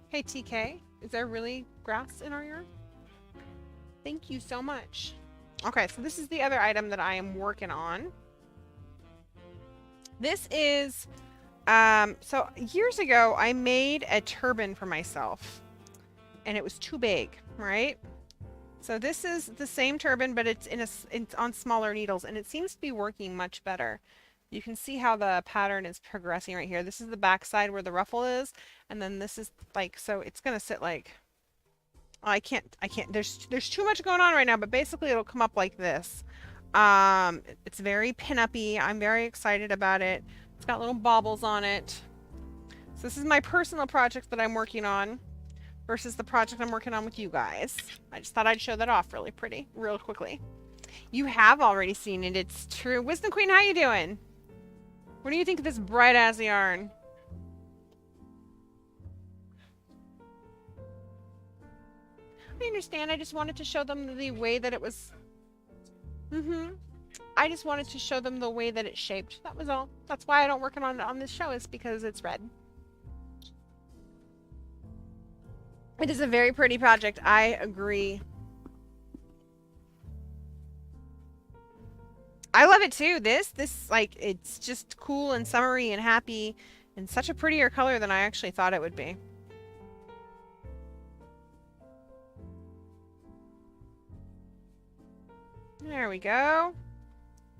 Hey, TK. Is there really grass in our yard? Thank you so much. Okay, so this is the other item that I am working on. This is... so years ago, I made a turban for myself, and it was too big, right? So this is the same turban, but it's on smaller needles, and it seems to be working much better. You can see how the pattern is progressing right here. This is the back side where the ruffle is, and then this is like, so it's gonna sit like, I can't, there's too much going on right now, but basically it'll come up like this. It's very pin-up-y. I'm very excited about it. It's got little baubles on it. So this is my personal project that I'm working on versus the project I'm working on with you guys. I just thought I'd show that off real quickly. You have already seen it. It's true. Wisdom Queen, how you doing? What do you think of this bright ass yarn? I understand. I just wanted to show them the way that it was. I just wanted to show them the way that it's shaped. That was all. That's why I don't work on this show, is because it's red. It is a very pretty project. I agree. I love it too. This like, it's just cool and summery and happy and such a prettier color than I actually thought it would be. There we go.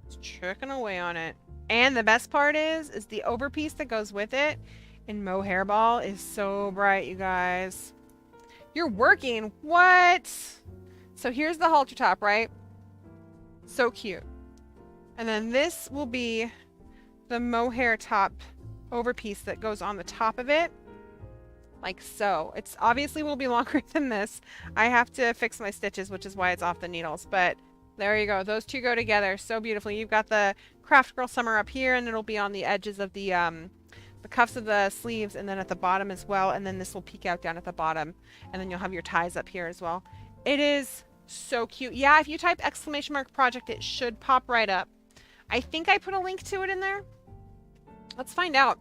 Just tricking away on it. And the best part is the overpiece that goes with it in mohair ball is so bright, you guys. You're working. What? So here's the halter top, right? So cute. And then this will be the mohair top overpiece that goes on the top of it. Like so. It's obviously will be longer than this. I have to fix my stitches, which is why it's off the needles. But there you go. Those two go together so beautifully. You've got the Craft Girl Summer up here, and it'll be on the edges of the cuffs of the sleeves, and then at the bottom as well. And then this will peek out down at the bottom, and then you'll have your ties up here as well. It is so cute. Yeah, if you type !project, it should pop right up. I think I put a link to it in there. Let's find out.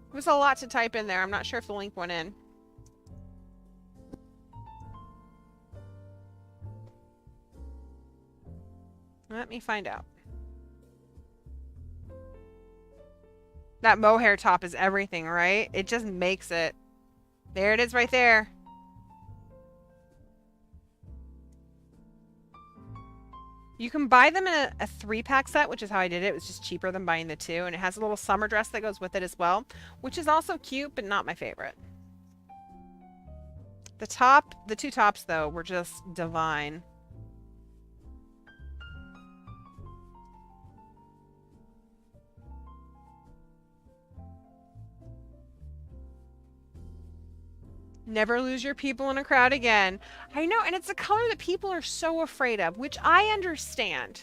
It was a lot to type in there. I'm not sure if the link went in. Let me find out. That mohair top is everything, right? It just makes it. There it is right there. You can buy them in a 3-pack set, which is how I did it. It was just cheaper than buying the 2. And it has a little summer dress that goes with it as well, which is also cute, but not my favorite. The 2 tops, though, were just divine. Never lose your people in a crowd again. I know, and it's a color that people are so afraid of, which I understand.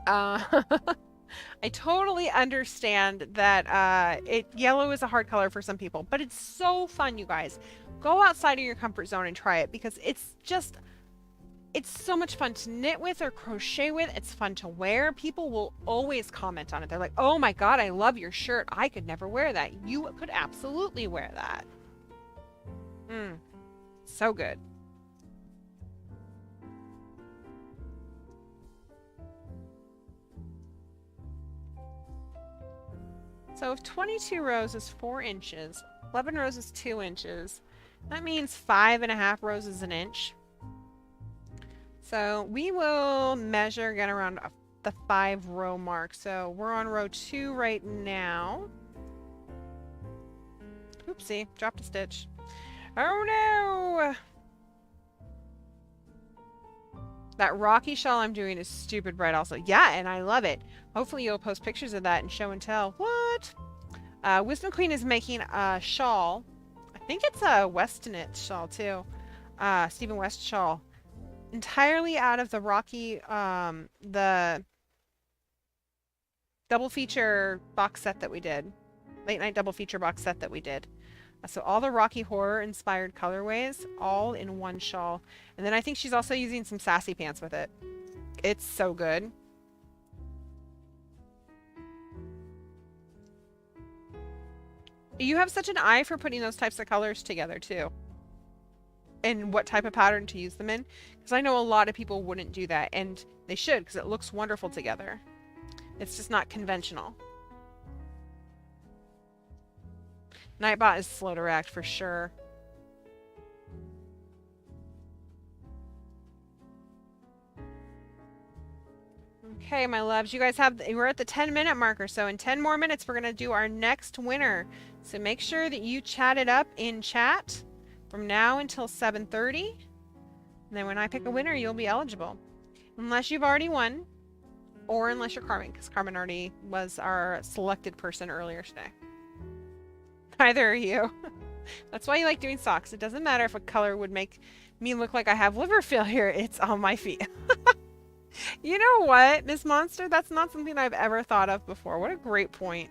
I totally understand that yellow is a hard color for some people, but it's so fun, you guys. Go outside of your comfort zone and try it, because it's just... It's so much fun to knit with or crochet with. It's fun to wear. People will always comment on it. They're like, oh my God, I love your shirt. I could never wear that. You could absolutely wear that. So good. So if 22 rows is 4 inches, 11 rows is 2 inches, that means 5.5 rows is an inch. So we will measure again around the 5-row mark. So we're on row 2 right now. Oopsie, dropped a stitch. Oh no! That rocky shawl I'm doing is stupid bright also. Yeah, and I love it. Hopefully you'll post pictures of that and show and tell. What? Wisdom Queen is making a shawl. I think it's a Westonite shawl too. Stephen West shawl. Entirely out of the rocky, the double feature box set that we did. Late night double feature box set that we did. So all the Rocky Horror inspired colorways, all in one shawl. And then I think she's also using some sassy pants with it. It's so good. You have such an eye for putting those types of colors together too. And what type of pattern to use them in. Because I know a lot of people wouldn't do that. And they should, because it looks wonderful together. It's just not conventional. Nightbot is slow to react for sure. Okay, my loves, you guys we're at the 10-minute marker, so in 10 more minutes we're gonna do our next winner. So make sure that you chat it up in chat from now until 7:30. And then when I pick a winner, you'll be eligible. Unless you've already won, or unless you're Carmen, because Carmen already was our selected person earlier today. Neither are you. That's why you like doing socks. It doesn't matter if a color would make me look like I have liver failure. It's on my feet. You know what, Miss Monster? That's not something I've ever thought of before. What a great point.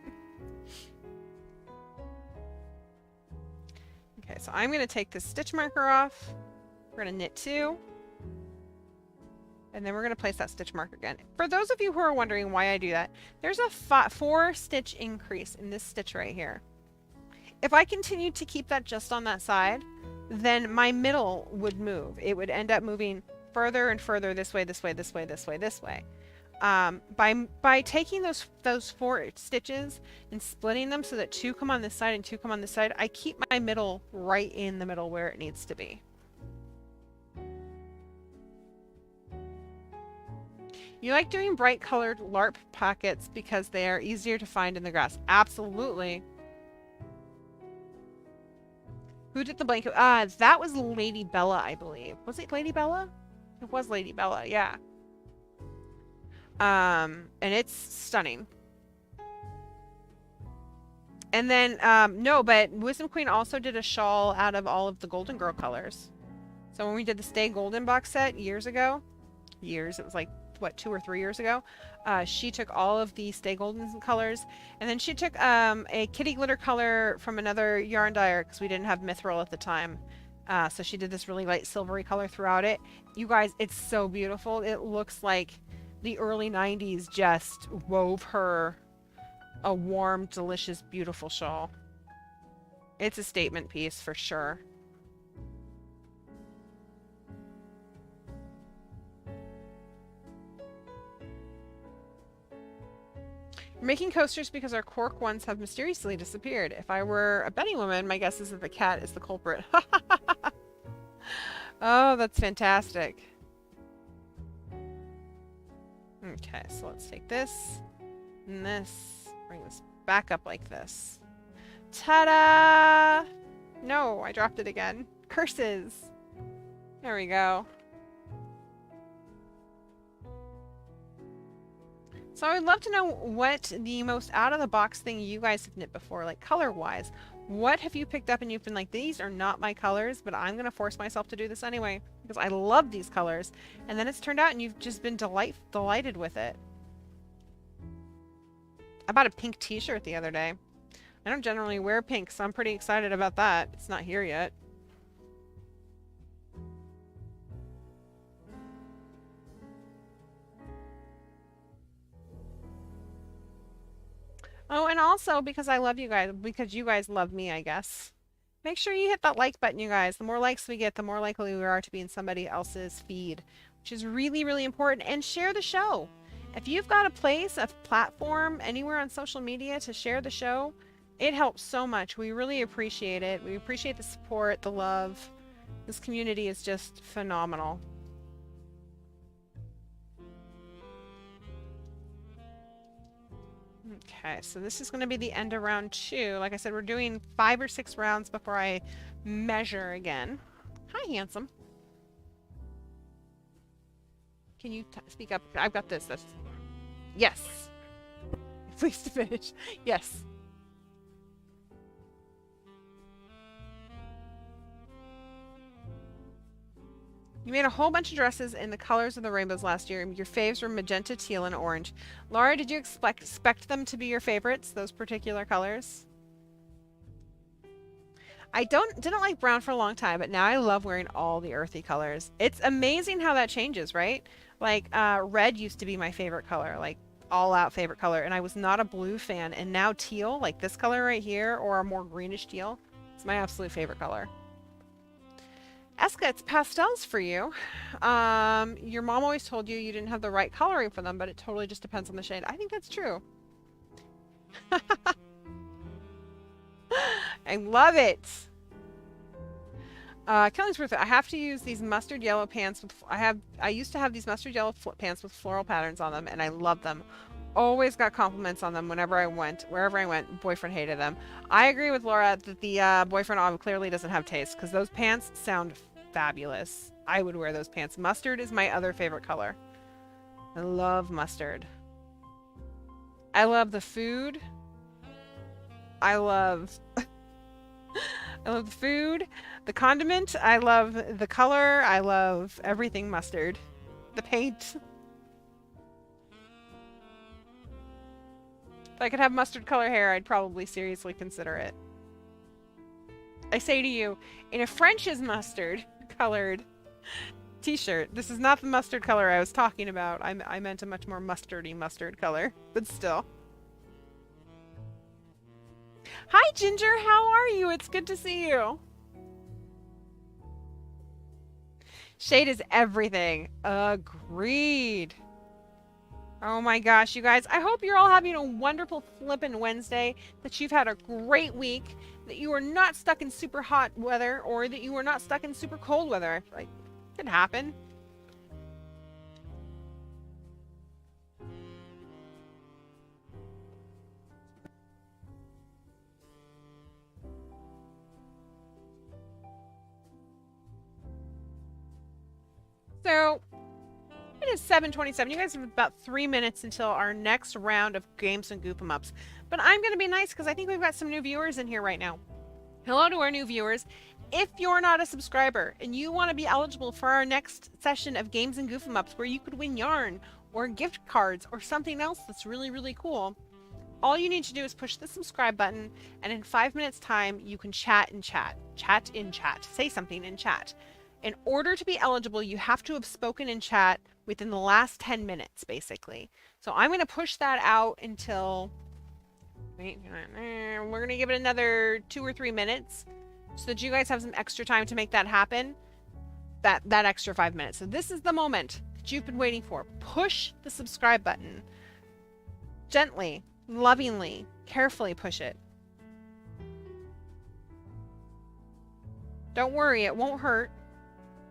Okay, so I'm going to take this stitch marker off. We're going to knit 2. And then we're going to place that stitch marker again. For those of you who are wondering why I do that, there's a 4 stitch increase in this stitch right here. If I continued to keep that just on that side, then my middle would move. It would end up moving further and further this way, this way, this way, this way, this way. By taking those 4 stitches and splitting them so that 2 come on this side and 2 come on this side, I keep my middle right in the middle where it needs to be. You like doing bright colored LARP pockets because they are easier to find in the grass. Absolutely. Who did the blanket? That was Lady Bella, I believe. Was it Lady Bella? It was Lady Bella, yeah. And it's stunning. And then, no, but Wisdom Queen also did a shawl out of all of the Golden Girl colors. So when we did the Stay Golden box set years ago, it was like, what, 2 or 3 years ago, she took all of the Stay Golden colors, and then she took a kitty glitter color from another yarn dyer because we didn't have Mithril at the time. So she did this really light silvery color throughout it. You guys, it's so beautiful. It looks like the early 90s just wove her a warm, delicious, beautiful shawl. It's a statement piece for sure. We're making coasters because our cork ones have mysteriously disappeared. If I were a betting woman, my guess is that the cat is the culprit. Oh, that's fantastic. Okay, so let's take this and this, bring this back up like this. Ta-da! No, I dropped it again. Curses! There we go. So I would love to know what the most out-of-the-box thing you guys have knit before, like color-wise. What have you picked up and you've been like, these are not my colors, but I'm going to force myself to do this anyway because I love these colors. And then it's turned out and you've just been delighted with it. I bought a pink t-shirt the other day. I don't generally wear pink, so I'm pretty excited about that. It's not here yet. Oh, and also because I love you guys, because you guys love me, I guess. Make sure you hit that like button, you guys. The more likes we get, the more likely we are to be in somebody else's feed, which is really, really important. And share the show. If you've got a place, a platform, anywhere on social media to share the show, it helps so much. We really appreciate it. We appreciate the support, the love. This community is just phenomenal. Okay, so this is going to be the end of round 2. Like I said, we're doing 5 or 6 rounds before I measure again. Hi, handsome. Can you speak up? I've got this. That's yes. Please to finish. Yes. You made a whole bunch of dresses in the colors of the rainbows last year. Your faves were magenta, teal, and orange. Laura, did you expect them to be your favorites, those particular colors? I didn't like brown for a long time, but now I love wearing all the earthy colors. It's amazing how that changes, right? Like, red used to be my favorite color, like all-out favorite color, and I was not a blue fan. And now teal, like this color right here, or a more greenish teal, it's my absolute favorite color. Eska, it's pastels for you. Your mom always told you you didn't have the right coloring for them, but it totally just depends on the shade. I think that's true. I love it. Killingsworth, I have to use these mustard yellow pants with, I used to have these mustard yellow pants with floral patterns on them, and I love them. Always got compliments on them wherever I went. Boyfriend hated them. I agree with Laura that the boyfriend clearly doesn't have taste, because those pants sound fabulous. I would wear those pants. Mustard is my other favorite color. I love mustard. I love the food. I love the food, the condiment. I love the color. I love everything mustard. The paint. If I could have mustard color hair, I'd probably seriously consider it. I say to you, in a French's mustard colored t-shirt, this is not the mustard color I was talking about. I meant a much more mustardy mustard color, but still. Hi, Ginger. How are you? It's good to see you. Shade is everything. Agreed. Oh my gosh, you guys. I hope you're all having a wonderful flippin' Wednesday, that you've had a great week, that you are not stuck in super hot weather, or that you are not stuck in super cold weather. Like, it can happen. So, it is 7:27. You guys have about 3 minutes until our next round of games and goof 'em ups. But I'm going to be nice because I think we've got some new viewers in here right now. Hello to our new viewers. If you're not a subscriber and you want to be eligible for our next session of games and goof 'em ups where you could win yarn or gift cards or something else that's really, really cool, all you need to do is push the subscribe button, and in 5 minutes time you can chat in chat. Chat in chat. Say something in chat. In order to be eligible, you have to have spoken in chat within the last 10 minutes, basically. So I'm going to push that out until... Wait, we're going to give it another 2 or 3 minutes so that you guys have some extra time to make that happen. That extra 5 minutes. So this is the moment that you've been waiting for. Push the subscribe button. Gently, lovingly, carefully push it. Don't worry, it won't hurt.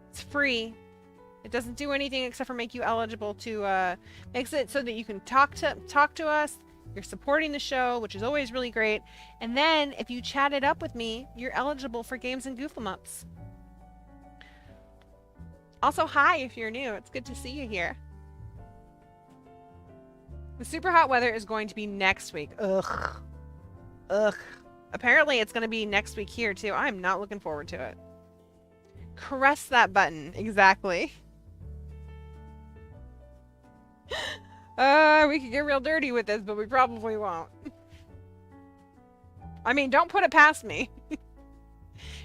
It's free. It doesn't do anything except for make you eligible to, makes it so that you can talk to us. You're supporting the show, which is always really great. And then if you chat it up with me, you're eligible for games and goof 'em ups. Also, hi if you're new. It's good to see you here. The super hot weather is going to be next week. Ugh. Ugh. Apparently it's going to be next week here too. I'm not looking forward to it. Caress that button. Exactly. We could get real dirty with this, but we probably won't. I mean, don't put it past me.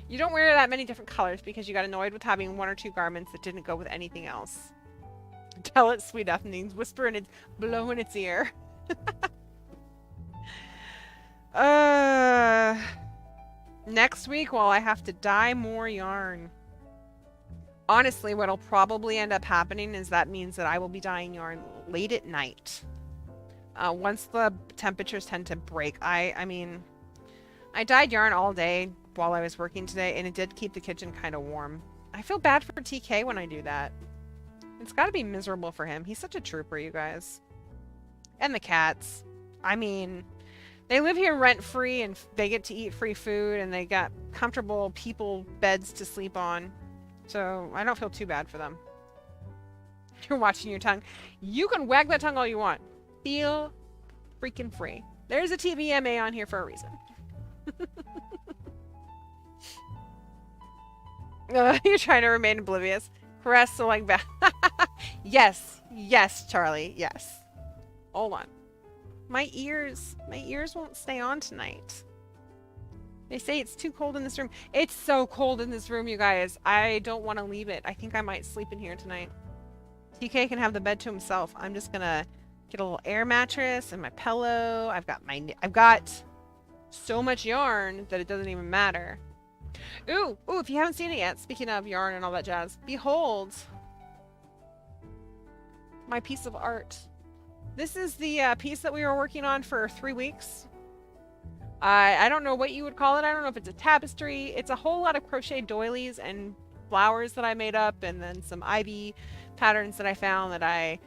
You don't wear that many different colors because you got annoyed with having 1 or 2 garments that didn't go with anything else. Tell it, sweet Ethnines. Whisper and blow in its ear. Next week, while I have to dye more yarn. Honestly, what'll probably end up happening is that means that I will be dyeing yarn late at night. Once the temperatures tend to break. I mean, I dyed yarn all day while I was working today, and it did keep the kitchen kind of warm. I feel bad for TK when I do that. It's got to be miserable for him. He's such a trooper, you guys. And the cats. I mean, They live here rent-free, and they get to eat free food, and they got comfortable people beds to sleep on. So I don't feel too bad for them. You're watching your tongue. You can wag that tongue all you want. Feel freaking free. There's a TVMA on here for a reason. You're trying to remain oblivious. Caress so like that. Yes. Yes, Charlie. Yes. Hold on. My ears won't stay on tonight. They say it's too cold in this room. It's so cold in this room, you guys. I don't want to leave it. I think I might sleep in here tonight. TK can have the bed to himself. I'm just gonna get a little air mattress and my pillow. I've got so much yarn that it doesn't even matter. Ooh, if you haven't seen it yet, speaking of yarn and all that jazz, behold my piece of art. This is the piece that we were working on for 3 weeks. I don't know what you would call it. I don't know if it's a tapestry. It's a whole lot of crochet doilies and flowers that I made up, and then some ivy patterns that I found that I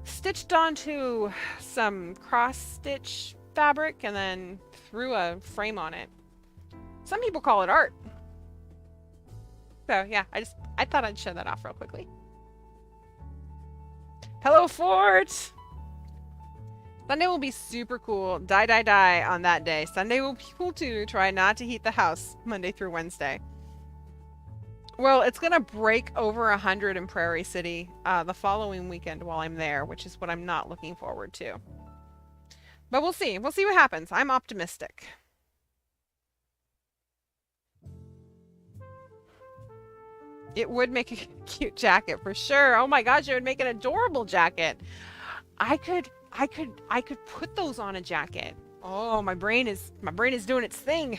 stitched onto some cross-stitch fabric and then threw a frame on it. Some people call it art. So yeah, I thought I'd show that off real quickly. Hello, Fort! Sunday will be super cool. Die on that day. Sunday will be cool too. Try not to heat the house Monday through Wednesday. Well, it's going to break over 100 in Prairie City the following weekend while I'm there, which is what I'm not looking forward to. But we'll see. We'll see what happens. I'm optimistic. It would make a cute jacket for sure. Oh my gosh, it would make an adorable jacket. I could put those on a jacket. Oh, my brain is doing its thing.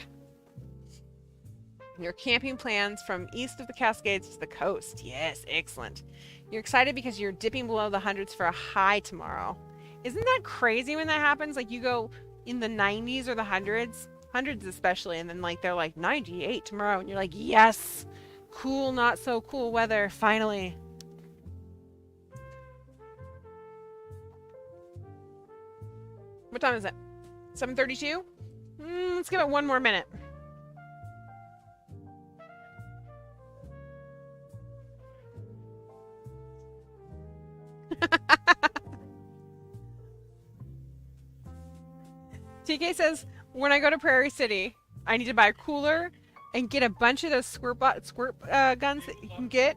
Your camping plans from east of the Cascades to the coast. Yes, excellent. You're excited because you're dipping below the hundreds for a high tomorrow. Isn't that crazy when that happens? Like, you go in the 90s or the hundreds especially, and then like they're like 98 tomorrow, and you're like, yes, cool, not so cool weather, finally. What time is it? 7:32? Let's give it one more minute. TK says, when I go to Prairie City, I need to buy a cooler and get a bunch of those squirt guns that you can get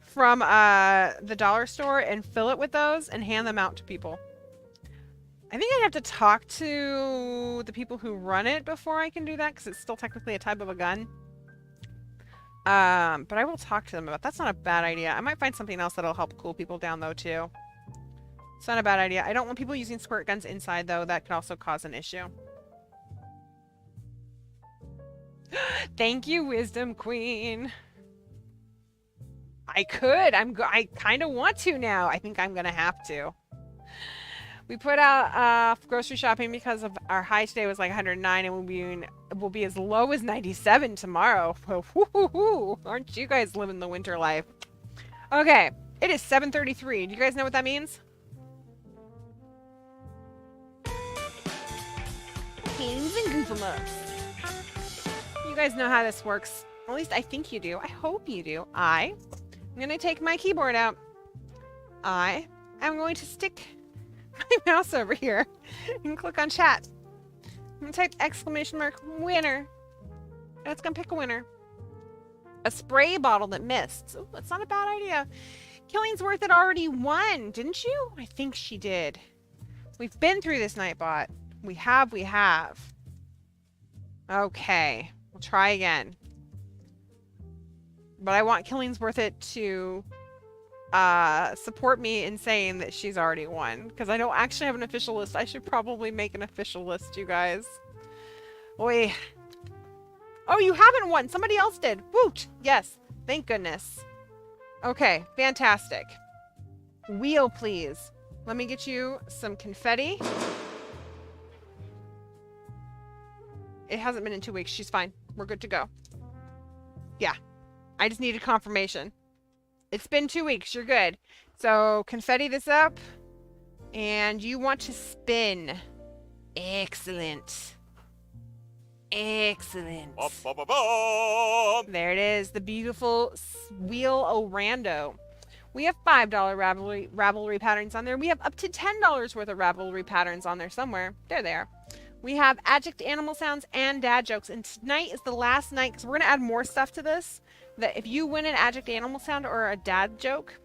from the dollar store and fill it with those and hand them out to people. I think I'd have to talk to the people who run it before I can do that, because it's still technically a type of a gun. But I will talk to them about that's not a bad idea. I might find something else that'll help cool people down though too. It's not a bad idea. I don't want people using squirt guns inside though. That could also cause an issue. Thank you, Wisdom Queen. I could. I kind of want to now. I think I'm gonna have to. We put out grocery shopping because of our high today was like 109, and we'll be as low as 97 tomorrow. Woo-hoo-hoo. Aren't you guys living the winter life? Okay, it is 7:33. Do you guys know what that means? Kings and Goofamups. You guys know how this works. At least I think you do. I hope you do. I'm going to take my keyboard out. I am going to stick my mouse over here and click on chat. I'm going to type exclamation mark winner. And it's going to pick a winner. A spray bottle that missed. Oh, that's not a bad idea. Killingsworth had already won, didn't you? I think she did. We've been through this, Nightbot. We have. Okay. We'll try again. But I want Killingsworth it to support me in saying that she's already won. Because I don't actually have an official list. I should probably make an official list, you guys. Oi. Oh, you haven't won. Somebody else did. Woot. Yes. Thank goodness. Okay. Fantastic. Wheel, please. Let me get you some confetti. It hasn't been in 2 weeks. She's fine. We're good to go. Yeah. I just needed confirmation. It's been 2 weeks. You're good. So confetti this up. And you want to spin Excellent. Excellent. Bum, bum, bum, bum. There it is, the beautiful Wheel Orando. We have $5 Ravelry patterns on there. We have up to $10 worth of Ravelry patterns on there somewhere. There they are. We have adjunct animal sounds and dad jokes. And tonight is the last night, because we're going to add more stuff to this, that if you win an adjunct animal sound or a dad joke,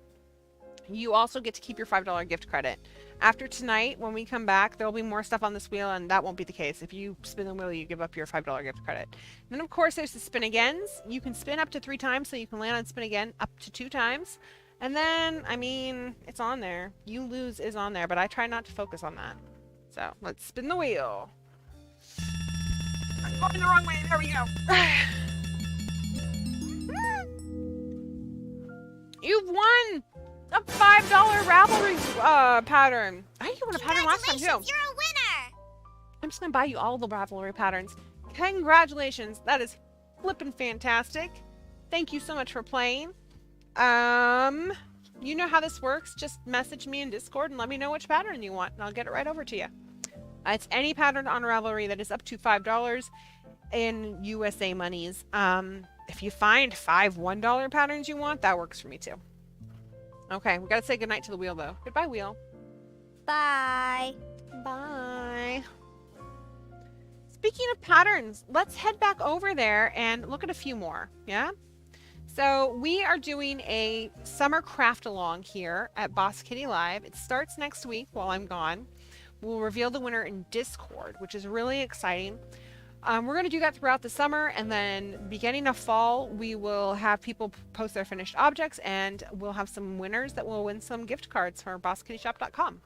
you also get to keep your $5 gift credit. After tonight, when we come back, there will be more stuff on this wheel, and that won't be the case. If you spin the wheel, you give up your $5 gift credit. And then, of course, there's the spin agains. You can spin up to 3 times, so you can land on spin again up to 2 times. And then, I mean, it's on there. You lose is on there, but I try not to focus on that. So, let's spin the wheel. I'm going the wrong way. There we go. You've won a $5 Ravelry pattern. I think you won a pattern last time, too. You're a winner! I'm just going to buy you all the Ravelry patterns. Congratulations. That is flippin' fantastic. Thank you so much for playing. You know how this works. Just message me in Discord and let me know which pattern you want, and I'll get it right over to you. It's any pattern on Ravelry that is up to $5 in USA monies. If you find 5 $1 patterns you want, that works for me too. Okay, we gotta say goodnight to the wheel though. Goodbye, wheel. Bye. Bye. Speaking of patterns, let's head back over there and look at a few more, yeah? So we are doing a summer craft along here at Boss Kitty Live. It starts next week while I'm gone. We'll reveal the winner in Discord, which is really exciting. We're going to do that throughout the summer, and then beginning of fall, we will have people post their finished objects, and we'll have some winners that will win some gift cards for BossKittyShop.com.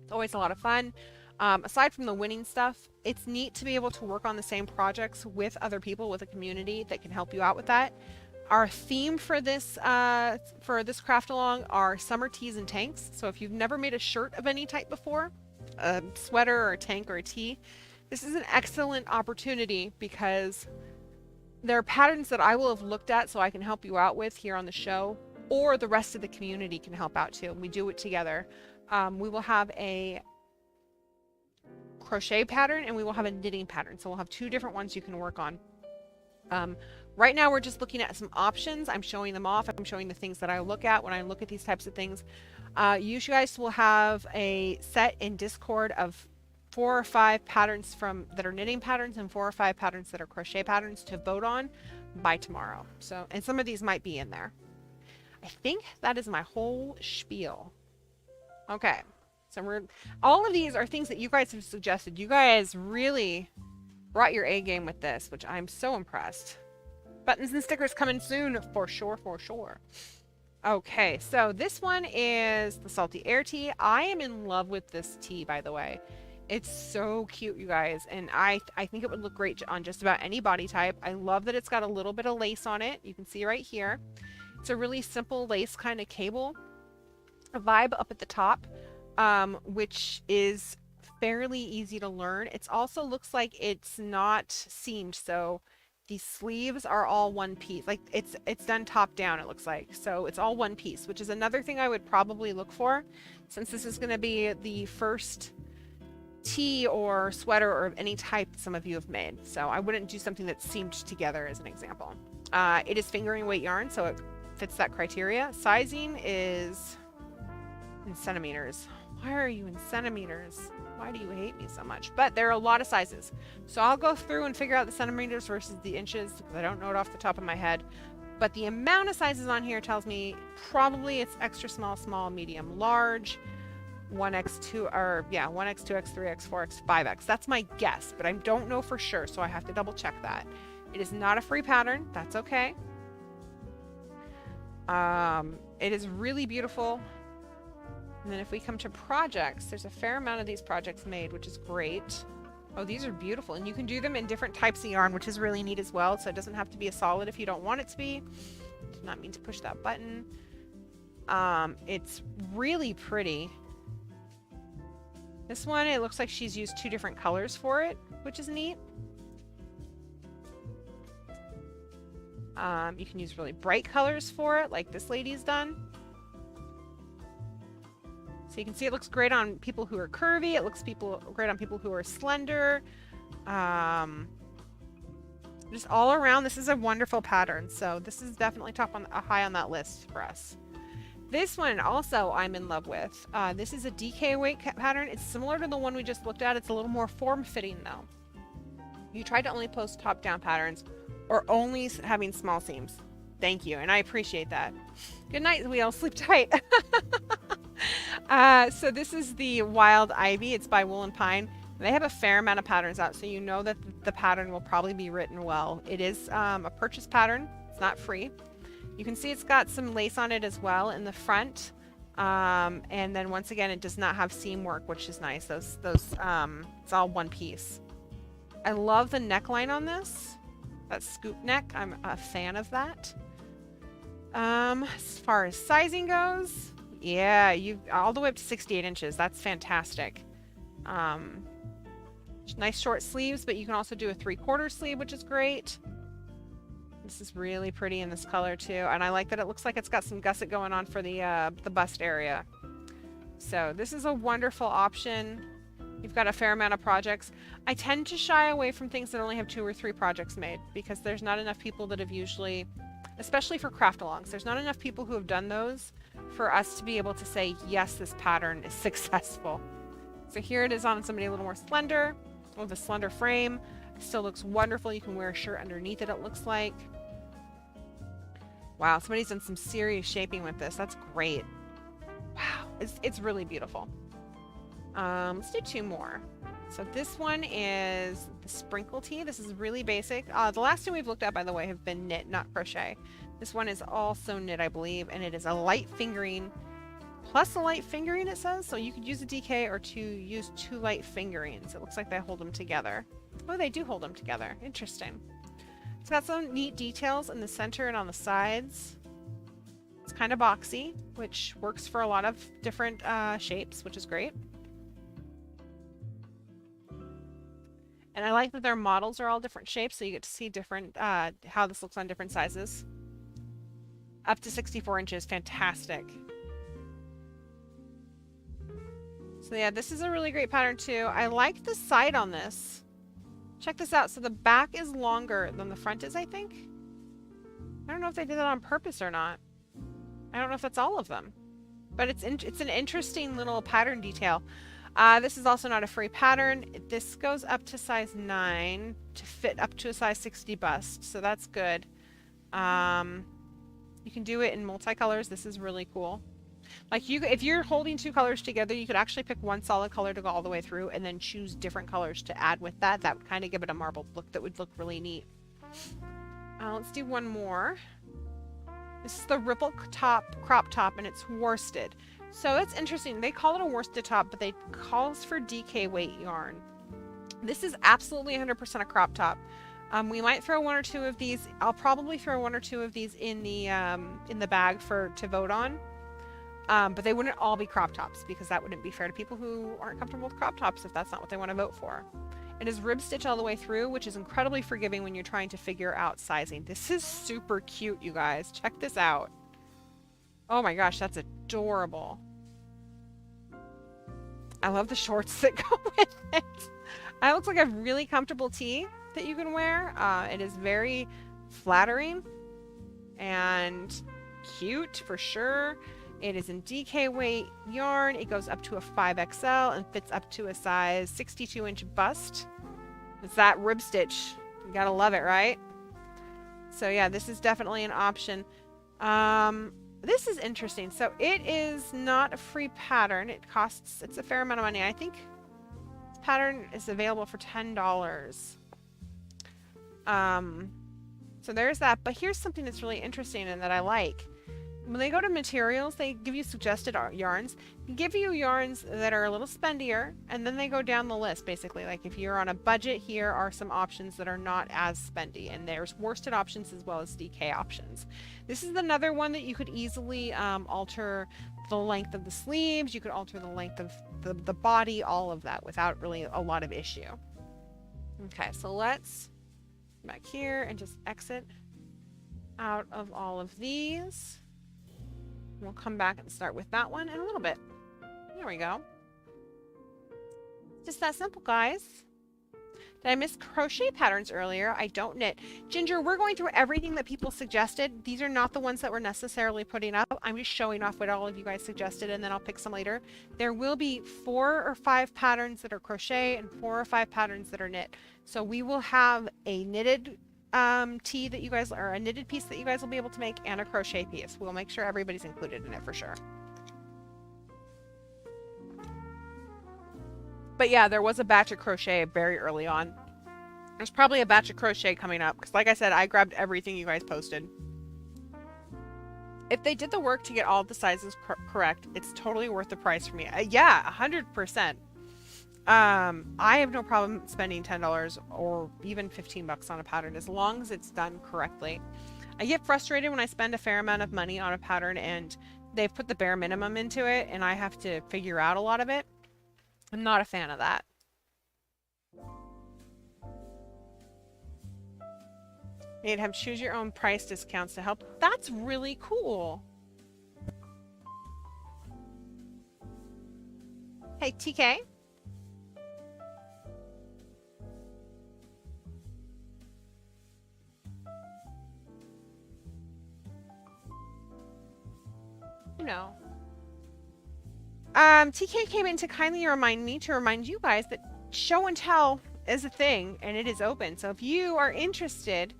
It's always a lot of fun. Aside from the winning stuff, it's neat to be able to work on the same projects with other people, with a community that can help you out with that. Our theme for this craft along are summer tees and tanks. So if you've never made a shirt of any type before, a sweater or a tank or a tee, this is an excellent opportunity because there are patterns that I will have looked at so I can help you out with here on the show, or the rest of the community can help out too. We do it together. We will have a crochet pattern and we will have a knitting pattern. So we'll have 2 different ones you can work on. Right now we're just looking at some options. I'm showing them off. I'm showing the things that I look at when I look at these types of things. You guys will have a set in Discord of 4 or 5 patterns that are knitting patterns and 4 or 5 patterns that are crochet patterns to vote on by tomorrow. So, and some of these might be in there. I think that is my whole spiel. Okay. So all of these are things that you guys have suggested. You guys really brought your A game with this, which I'm so impressed. Buttons and stickers coming soon, for sure, for sure. Okay, so this one is the Salty Air Tee. I am in love with this tee, by the way. It's so cute, you guys, and I think it would look great on just about any body type. I love that it's got a little bit of lace on it. You can see right here. It's a really simple lace kind of cable vibe up at the top, which is fairly easy to learn. It also looks like it's not seamed, so the sleeves are all one piece. Like it's done top down, it looks like. So it's all one piece, which is another thing I would probably look for, since this is going to be the first tee or sweater or of any type some of you have made. So I wouldn't do something that's seamed together as an example. It is fingering weight yarn, so it fits that criteria. Sizing is in centimeters. Why are you in centimeters? Why do you hate me so much? But there are a lot of sizes. So I'll go through and figure out the centimeters versus the inches, because I don't know it off the top of my head. But the amount of sizes on here tells me probably it's extra small, small, medium, large, 1x2, or yeah, 1x, 2x, 3x, 4x, 5x. That's my guess, but I don't know for sure, so I have to double check that. It is not a free pattern. That's okay. It is really beautiful. And then if we come to projects, there's a fair amount of these projects made, which is great. Oh, these are beautiful. And you can do them in different types of yarn, which is really neat as well. So it doesn't have to be a solid if you don't want it to be. Did not mean to push that button. It's really pretty. This one, it looks like she's used 2 different colors for it, which is neat. You can use really bright colors for it, like this lady's done. So you can see it looks great on people who are curvy. It looks great on people who are slender. Just all around, this is a wonderful pattern. So this is definitely high on that list for us. This one also I'm in love with. This is a DK weight pattern. It's similar to the one we just looked at. It's a little more form-fitting though. You tried to only post top-down patterns or only having small seams. Thank you, and I appreciate that. Good night, Wheel. Sleep tight. So this is the Wild Ivy. It's by Wool and Pine. They have a fair amount of patterns out, so you know that the pattern will probably be written well. It is a purchase pattern. It's not free. You can see it's got some lace on it as well in the front. And then once again, it does not have seam work, which is nice. It's all one piece. I love the neckline on this. That scoop neck. I'm a fan of that. As far as sizing goes, yeah, you all the way up to 68 inches. That's fantastic. Nice short sleeves, but you can also do a 3/4 sleeve, which is great. This is really pretty in this color too, and I like that it looks like it's got some gusset going on for the bust area. So this is a wonderful option. You've got a fair amount of projects. I tend to shy away from things that only have 2 or 3 projects made because there's not enough people that have usually, especially for craft-alongs, there's not enough people who have done those for us to be able to say, yes, this pattern is successful. So here it is on somebody a little more slender, with a slender frame. It still looks wonderful. You can wear a shirt underneath it looks like. Wow, somebody's done some serious shaping with this. That's great. Wow, it's really beautiful. Let's do 2 more. So this one is the sprinkle tee. This is really basic. The last 2 we've looked at, by the way, have been knit, not crochet. This one is also knit, I believe, and it is a light fingering plus a light fingering, it says. So you could use a DK or use 2 light fingerings. It looks like they hold them together. Oh, they do hold them together. Interesting. It's got some neat details in the center and on the sides. It's kind of boxy, which works for a lot of different shapes, which is great. And I like that their models are all different shapes, so you get to see different how this looks on different sizes. Up to 64 inches, fantastic. So yeah, this is a really great pattern too. I like the side on this. Check this out. So the back is longer than the front is, I think. I don't know if they did that on purpose or not. I don't know if that's all of them. But it's an interesting little pattern detail. This is also not a free pattern. This goes up to size 9 to fit up to a size 60 bust. So that's good. You can do it in multicolors. This is really cool. Like if you're holding 2 colors together, you could actually pick one solid color to go all the way through and then choose different colors to add with that. That would kind of give it a marbled look that would look really neat. Let's do one more. This is the ripple top, crop top, and it's worsted. So it's interesting. They call it a worsted top, but they calls for DK weight yarn. This is absolutely 100% a crop top. We might throw 1 or 2 of these. I'll probably throw 1 or 2 of these in the bag to vote on. But they wouldn't all be crop tops because that wouldn't be fair to people who aren't comfortable with crop tops if that's not what they want to vote for. It is rib stitch all the way through, which is incredibly forgiving when you're trying to figure out sizing. This is super cute, you guys. Check this out. Oh my gosh, that's adorable. I love the shorts that go with it. It looks like a really comfortable tee that you can wear. It is very flattering and cute for sure. It is in DK weight yarn. It goes up to a 5XL and fits up to a size 62-inch bust. It's that rib stitch. You gotta love it, right? So yeah, this is definitely an option. This is interesting. So it is not a free pattern. It's a fair amount of money. I think this pattern is available for $10. So there's that. But here's something that's really interesting and that I like. When they go to materials, they give you suggested yarns. They give you yarns that are a little spendier, and then they go down the list, basically. Like if you're on a budget, here are some options that are not as spendy, and there's worsted options as well as DK options. This is another one that you could easily alter the length of the sleeves. You could alter the length of the body, all of that, without really a lot of issue. Okay, so let's come back here and just exit out of all of these. We'll come back and start with that one in a little bit. There we go. Just that simple, guys. Did I miss crochet patterns earlier? I don't knit. Ginger, we're going through everything that people suggested. These are not the ones that we're necessarily putting up. I'm just showing off what all of you guys suggested, and then I'll pick some later. There will be 4 or 5 patterns that are crochet and 4 or 5 patterns that are knit. So we will have a knitted tee that you guys, or a knitted piece that you guys will be able to make, and a crochet piece. We'll make sure everybody's included in it for sure. But yeah, there was a batch of crochet very early on. There's probably a batch of crochet coming up because, like I said, I grabbed everything you guys posted. If they did the work to get all of the sizes correct, it's totally worth the price for me. Yeah, 100%. I have no problem spending $10 or even $15 on a pattern as long as it's done correctly. I get frustrated when I spend a fair amount of money on a pattern and they've put the bare minimum into it and I have to figure out a lot of it. I'm not a fan of that. You'd have choose your own price discounts to help. That's really cool. Hey, TK. You know. TK came in to kindly remind me to remind you guys that show and tell is a thing and it is open. So if you are interested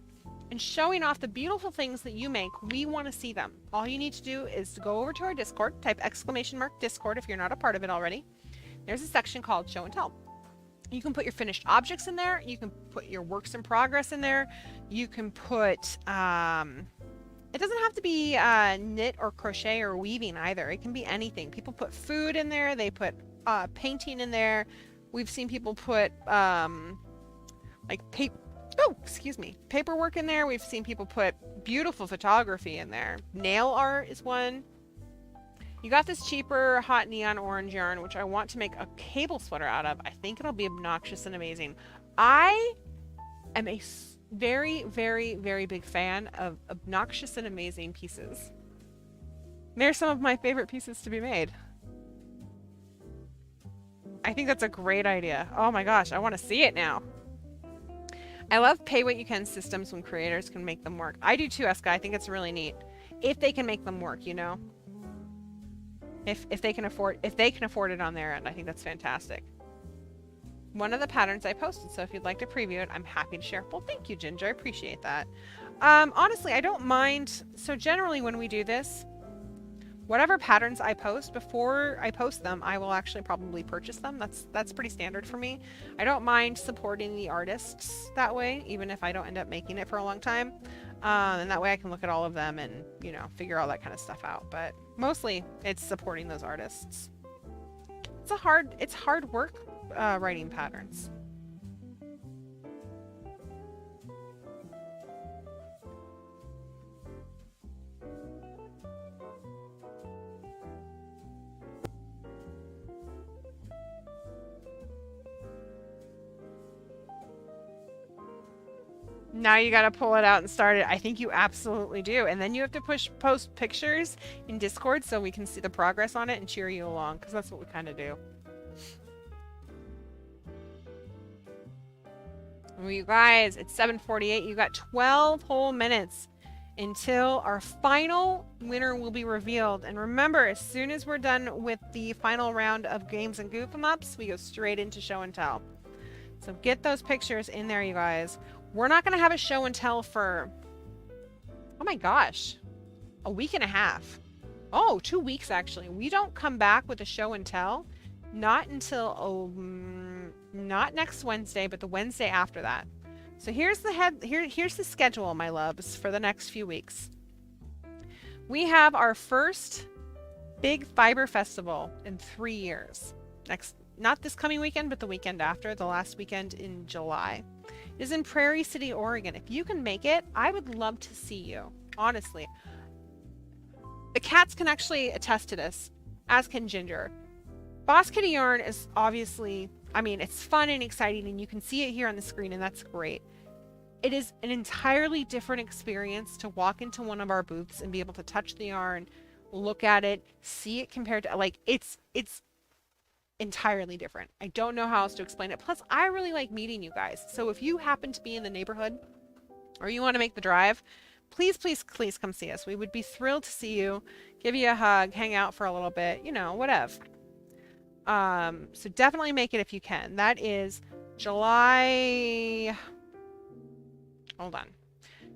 in showing off the beautiful things that you make, we want to see them. All you need to do is to go over to our Discord, type !Discord if you're not a part of it already. There's a section called show and tell. You can put your finished objects in there. You can put your works in progress in there. You can put, it doesn't have to be knit or crochet or weaving either. It can be anything. People put food in there. They put painting in there. We've seen people put like paperwork in there. We've seen people put beautiful photography in there. Nail art is one. You got this cheaper hot neon orange yarn, which I want to make a cable sweater out of. I think it'll be obnoxious and amazing. I am a very, very, very big fan of obnoxious and amazing pieces. They're some of my favorite pieces to be made. I think that's a great idea. Oh my gosh, I want to see it now. I love pay what you can systems when creators can make them work. I do too, Eska. I think it's really neat. If they can make them work, you know? If they can afford it on their end, I think that's fantastic. One of the patterns I posted, so if you'd like to preview it, I'm happy to share. Well, thank you, Ginger. I appreciate that. Honestly, I don't mind. So generally when we do this, whatever patterns I post, before I post them, I will actually probably purchase them. That's pretty standard for me. I don't mind supporting the artists that way, even if I don't end up making it for a long time. And that way I can look at all of them and, you know, figure all that kind of stuff out. But mostly it's supporting those artists. It's hard work writing patterns. Now you gotta pull it out and start it. I think you absolutely do. And then you have to post pictures in Discord so we can see the progress on it and cheer you along, because that's what we kind of do. Well, you guys, it's 7:48. You got 12 whole minutes until our final winner will be revealed. And remember, as soon as we're done with the final round of games and goof 'em ups, we go straight into show and tell. So get those pictures in there, you guys. We're not going to have a show and tell for, oh my gosh, a week and a half. Oh, 2 weeks actually. We don't come back with a show and tell, not until, not next Wednesday, but the Wednesday after that. So here's the schedule, my loves, for the next few weeks. We have our first big fiber festival in 3 years. Not this coming weekend, but the weekend after, the last weekend in July. It is in Prairie City, Oregon. If you can make it, I would love to see you. Honestly. The cats can actually attest to this, as can Ginger. Boss Kitty Yarn is obviously, I mean, it's fun and exciting, and you can see it here on the screen, and that's great. It is an entirely different experience to walk into one of our booths and be able to touch the yarn, look at it, see it compared to, like, it's entirely different. I don't know how else to explain it. Plus, I really like meeting you guys. So if you happen to be in the neighborhood or you want to make the drive, please, please, please come see us. We would be thrilled to see you, give you a hug, hang out for a little bit, you know, whatever. So definitely make it if you can. That is July, hold on,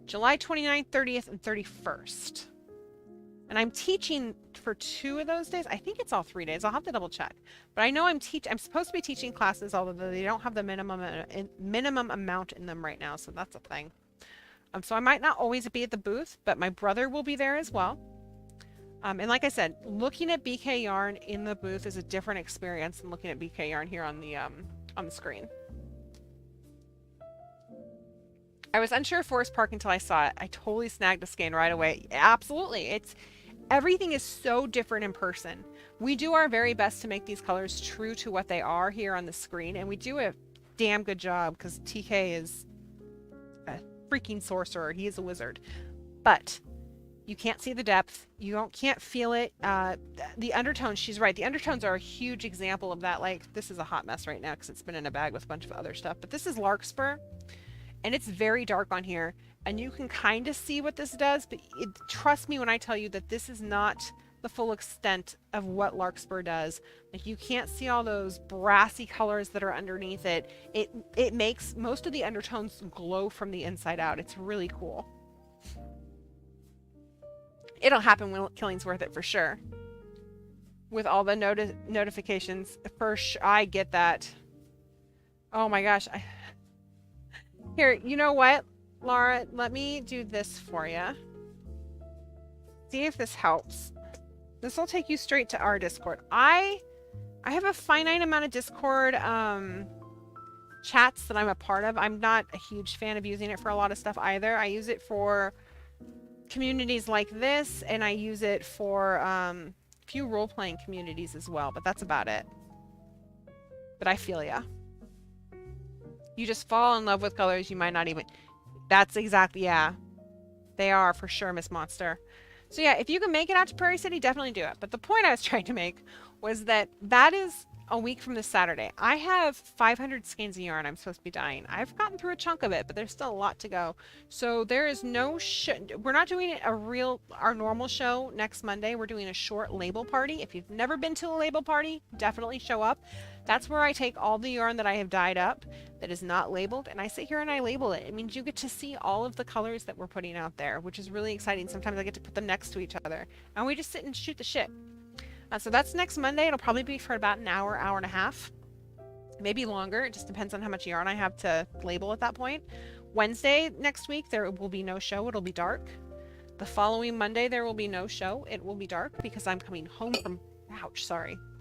July 29th, 30th, and 31st. And I'm teaching for 2 of those days. I think it's all 3 days. I'll have to double check. But I know I'm supposed to be teaching classes, although they don't have the minimum amount in them right now, so that's a thing. So I might not always be at the booth, but my brother will be there as well. And like I said, looking at BK Yarn in the booth is a different experience than looking at BK Yarn here on the screen. I was unsure of Forest Park until I saw it. I totally snagged a skein right away. Absolutely. Everything is so different in person. We do our very best to make these colors true to what they are here on the screen, and we do a damn good job because TK is a freaking sorcerer. He is a wizard. But you can't see the depth. You can't feel it. The undertones, she's right. The undertones are a huge example of that. Like, this is a hot mess right now because it's been in a bag with a bunch of other stuff. But this is Larkspur. And it's very dark on here, and you can kind of see what this does, but trust me when I tell you that this is not the full extent of what Larkspur does. Like, you can't see all those brassy colors that are underneath it. It makes most of the undertones glow from the inside out. It's really cool. It'll happen when Killing's worth it for sure. With all the notifications, I get that. Oh my gosh. Here, you know what, Laura? Let me do this for you. See if this helps. This will take you straight to our Discord. I have a finite amount of Discord chats that I'm a part of. I'm not a huge fan of using it for a lot of stuff either. I use it for communities like this, and I use it for a few role-playing communities as well, but that's about it. But I feel ya. You just fall in love with colors you might not even... That's exactly, yeah. They are for sure, Miss Monster. So yeah, if you can make it out to Prairie City, definitely do it. But the point I was trying to make was that is a week from this Saturday. I have 500 skeins of yarn I'm supposed to be dyeing. I've gotten through a chunk of it, but there's still a lot to go. So there is no we're not doing our normal show next Monday. We're doing a short label party. If you've never been to a label party, definitely show up. That's where I take all the yarn that I have dyed up that is not labeled, and I sit here and I label it. It means you get to see all of the colors that we're putting out there, which is really exciting. Sometimes I get to put them next to each other, and we just sit and shoot the shit. So that's next Monday. It'll probably be for about an hour, hour and a half. Maybe longer. It just depends on how much yarn I have to label at that point. Wednesday next week, there will be no show. It'll be dark. The following Monday, there will be no show. It will be dark because I'm coming home from...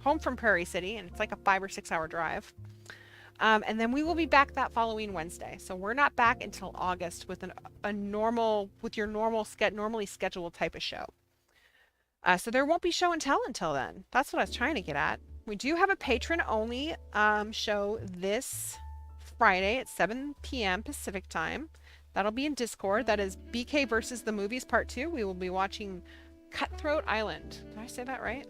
home from Prairie City, and it's like a 5 or 6 hour drive. And then we will be back that following Wednesday. So we're not back until August with your normally scheduled type of show. So there won't be show and tell until then. That's what I was trying to get at. We do have a patron-only show this Friday at 7 p.m. Pacific time. That'll be in Discord. That is BK versus the Movies Part 2. We will be watching Cutthroat Island. Did I say that right?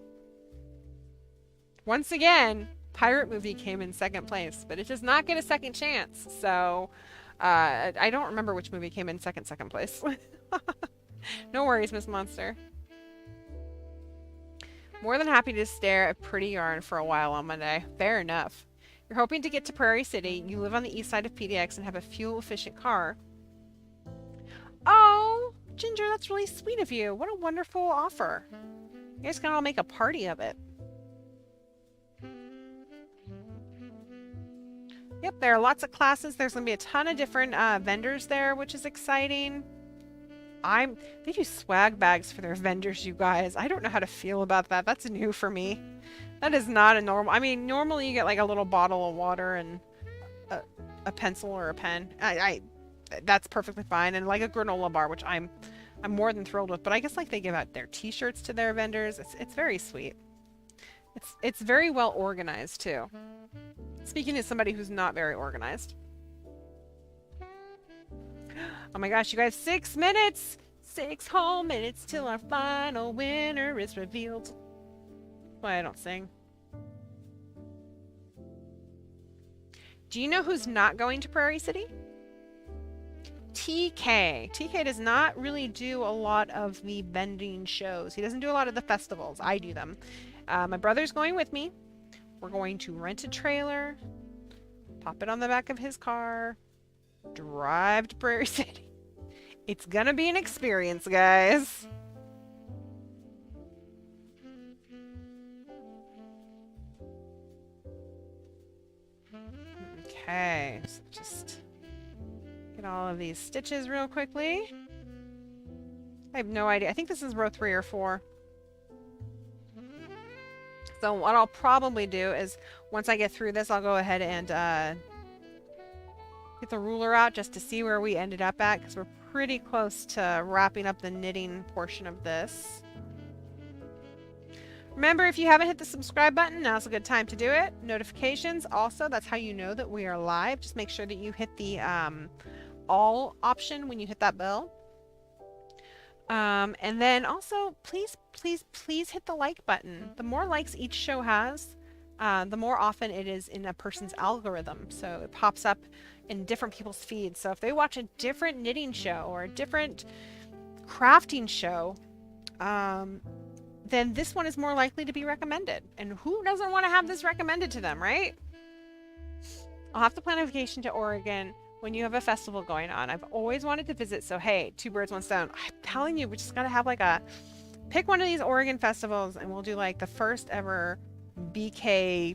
Once again, pirate movie came in second place, but it does not get a second chance. So I don't remember which movie came in second place. No worries, Miss Monster. More than happy to stare at pretty yarn for a while on Monday. Fair enough. You're hoping to get to Prairie City. You live on the east side of PDX and have a fuel-efficient car. Oh, Ginger, that's really sweet of you. What a wonderful offer. You guys can all make a party of it. Yep, there are lots of classes. There's going to be a ton of different vendors there, which is exciting. They do swag bags for their vendors, you guys. I don't know how to feel about that. That's new for me. That is not a normal... I mean, normally you get like a little bottle of water and a pencil or a pen. That's perfectly fine. And like a granola bar, which I'm more than thrilled with. But I guess like they give out their t-shirts to their vendors. It's very sweet. It's very well organized too. Speaking as somebody who's not very organized. Oh my gosh, you guys, 6 minutes! 6 whole minutes till our final winner is revealed. That's why I don't sing. Do you know who's not going to Prairie City? TK. TK does not really do a lot of the vending shows. He doesn't do a lot of the festivals. I do them. My brother's going with me. We're going to rent a trailer, pop it on the back of his car, drive to Prairie City. It's gonna be an experience, guys. Okay, so just get all of these stitches real quickly. I have no idea. I think this is row 3 or 4. So what I'll probably do is once I get through this, I'll go ahead and get the ruler out just to see where we ended up at, because we're pretty close to wrapping up the knitting portion of this. Remember, if you haven't hit the subscribe button, now's a good time to do it. Notifications, also, that's how you know that we are live. Just make sure that you hit the all option when you hit that bell. And then also, please hit the like button. The more likes each show has, the more often it is in a person's algorithm. So it pops up in different people's feeds. So if they watch a different knitting show or a different crafting show, then this one is more likely to be recommended. And who doesn't want to have this recommended to them, right? I'll have to plan a vacation to Oregon when you have a festival going on. I've always wanted to visit, so hey, 2 birds, 1 stone. I'm telling you, we just gotta have like pick one of these Oregon festivals and we'll do like the first ever BK,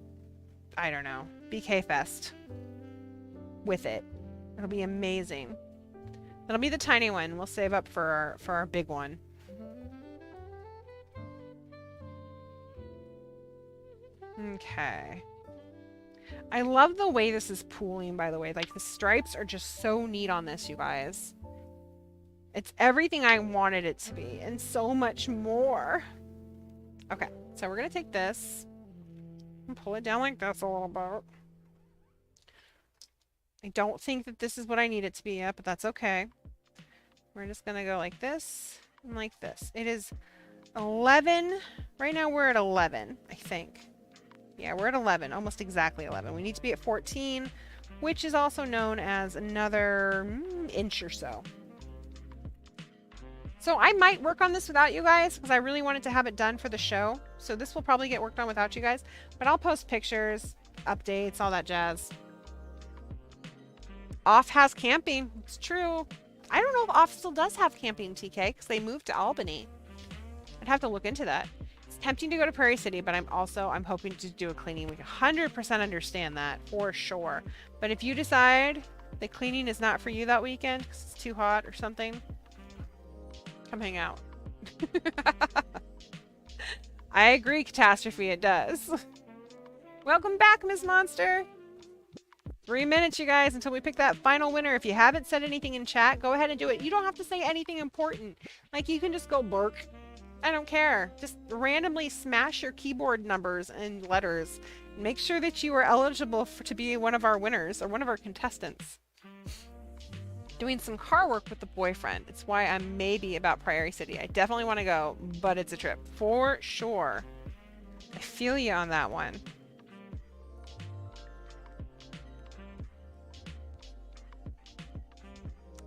I don't know, BK Fest with it. It'll be amazing. That'll be the tiny one. We'll save up for our big one. Okay. I love the way this is pooling, by the way. Like, the stripes are just so neat on this, you guys. It's everything I wanted it to be, and so much more. Okay, so we're going to take this and pull it down like this a little bit. I don't think that this is what I need it to be yet, but that's okay. We're just going to go like this and like this. It is 11. Right now we're at 11, I think. Yeah, we're at 11, almost exactly 11. We need to be at 14, which is also known as another inch or so. So I might work on this without you guys because I really wanted to have it done for the show. So this will probably get worked on without you guys, but I'll post pictures, updates, all that jazz. Off has camping. It's true. I don't know if Off still does have camping, TK, because they moved to Albany. I'd have to look into that. Tempting to go to Prairie City, but I'm hoping to do a cleaning. We 100% understand that for sure. But if you decide that cleaning is not for you that weekend because it's too hot or something, come hang out. I agree, Catastrophe, it does. Welcome back, Ms. Monster. 3 minutes, you guys, until we pick that final winner. If you haven't said anything in chat, go ahead and do it. You don't have to say anything important. Like, you can just go bark. I don't care. Just randomly smash your keyboard numbers and letters. Make sure that you are eligible to be one of our winners or one of our contestants. Doing some car work with the boyfriend. It's why I'm maybe about Prairie City. I definitely want to go, but it's a trip for sure. I feel you on that one.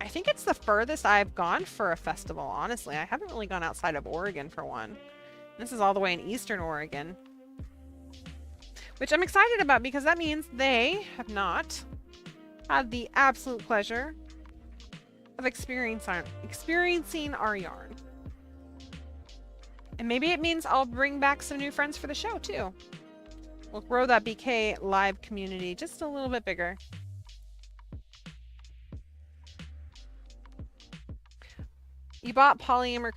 I think it's the furthest I've gone for a festival, honestly. I haven't really gone outside of Oregon for one. This is all the way in Eastern Oregon. Which I'm excited about because that means they have not had the absolute pleasure of experiencing our yarn. And maybe it means I'll bring back some new friends for the show, too. We'll grow that BK live community just a little bit bigger. You bought polymer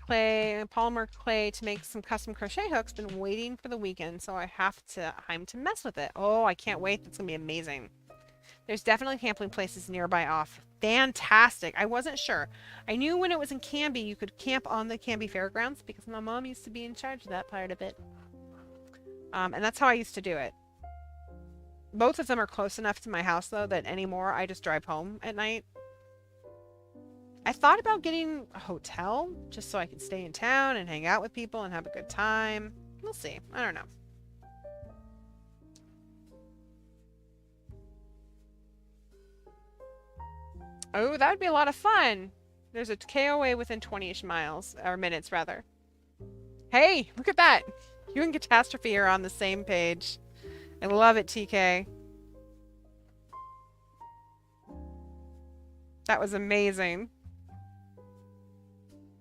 clay to make some custom crochet hooks. Been waiting for the weekend, so I have time to mess with it. Oh, I can't wait. That's gonna be amazing. There's definitely camping places nearby Off. Fantastic. I wasn't sure. I knew when it was in Canby, you could camp on the Canby Fairgrounds because my mom used to be in charge of that part of it. And that's how I used to do it. Both of them are close enough to my house, though, that anymore I just drive home at night. I thought about getting a hotel just so I could stay in town and hang out with people and have a good time. We'll see. I don't know. Oh, that would be a lot of fun. There's a KOA within 20-ish miles, or minutes rather. Hey, look at that. You and Catastrophe are on the same page. I love it, TK. That was amazing.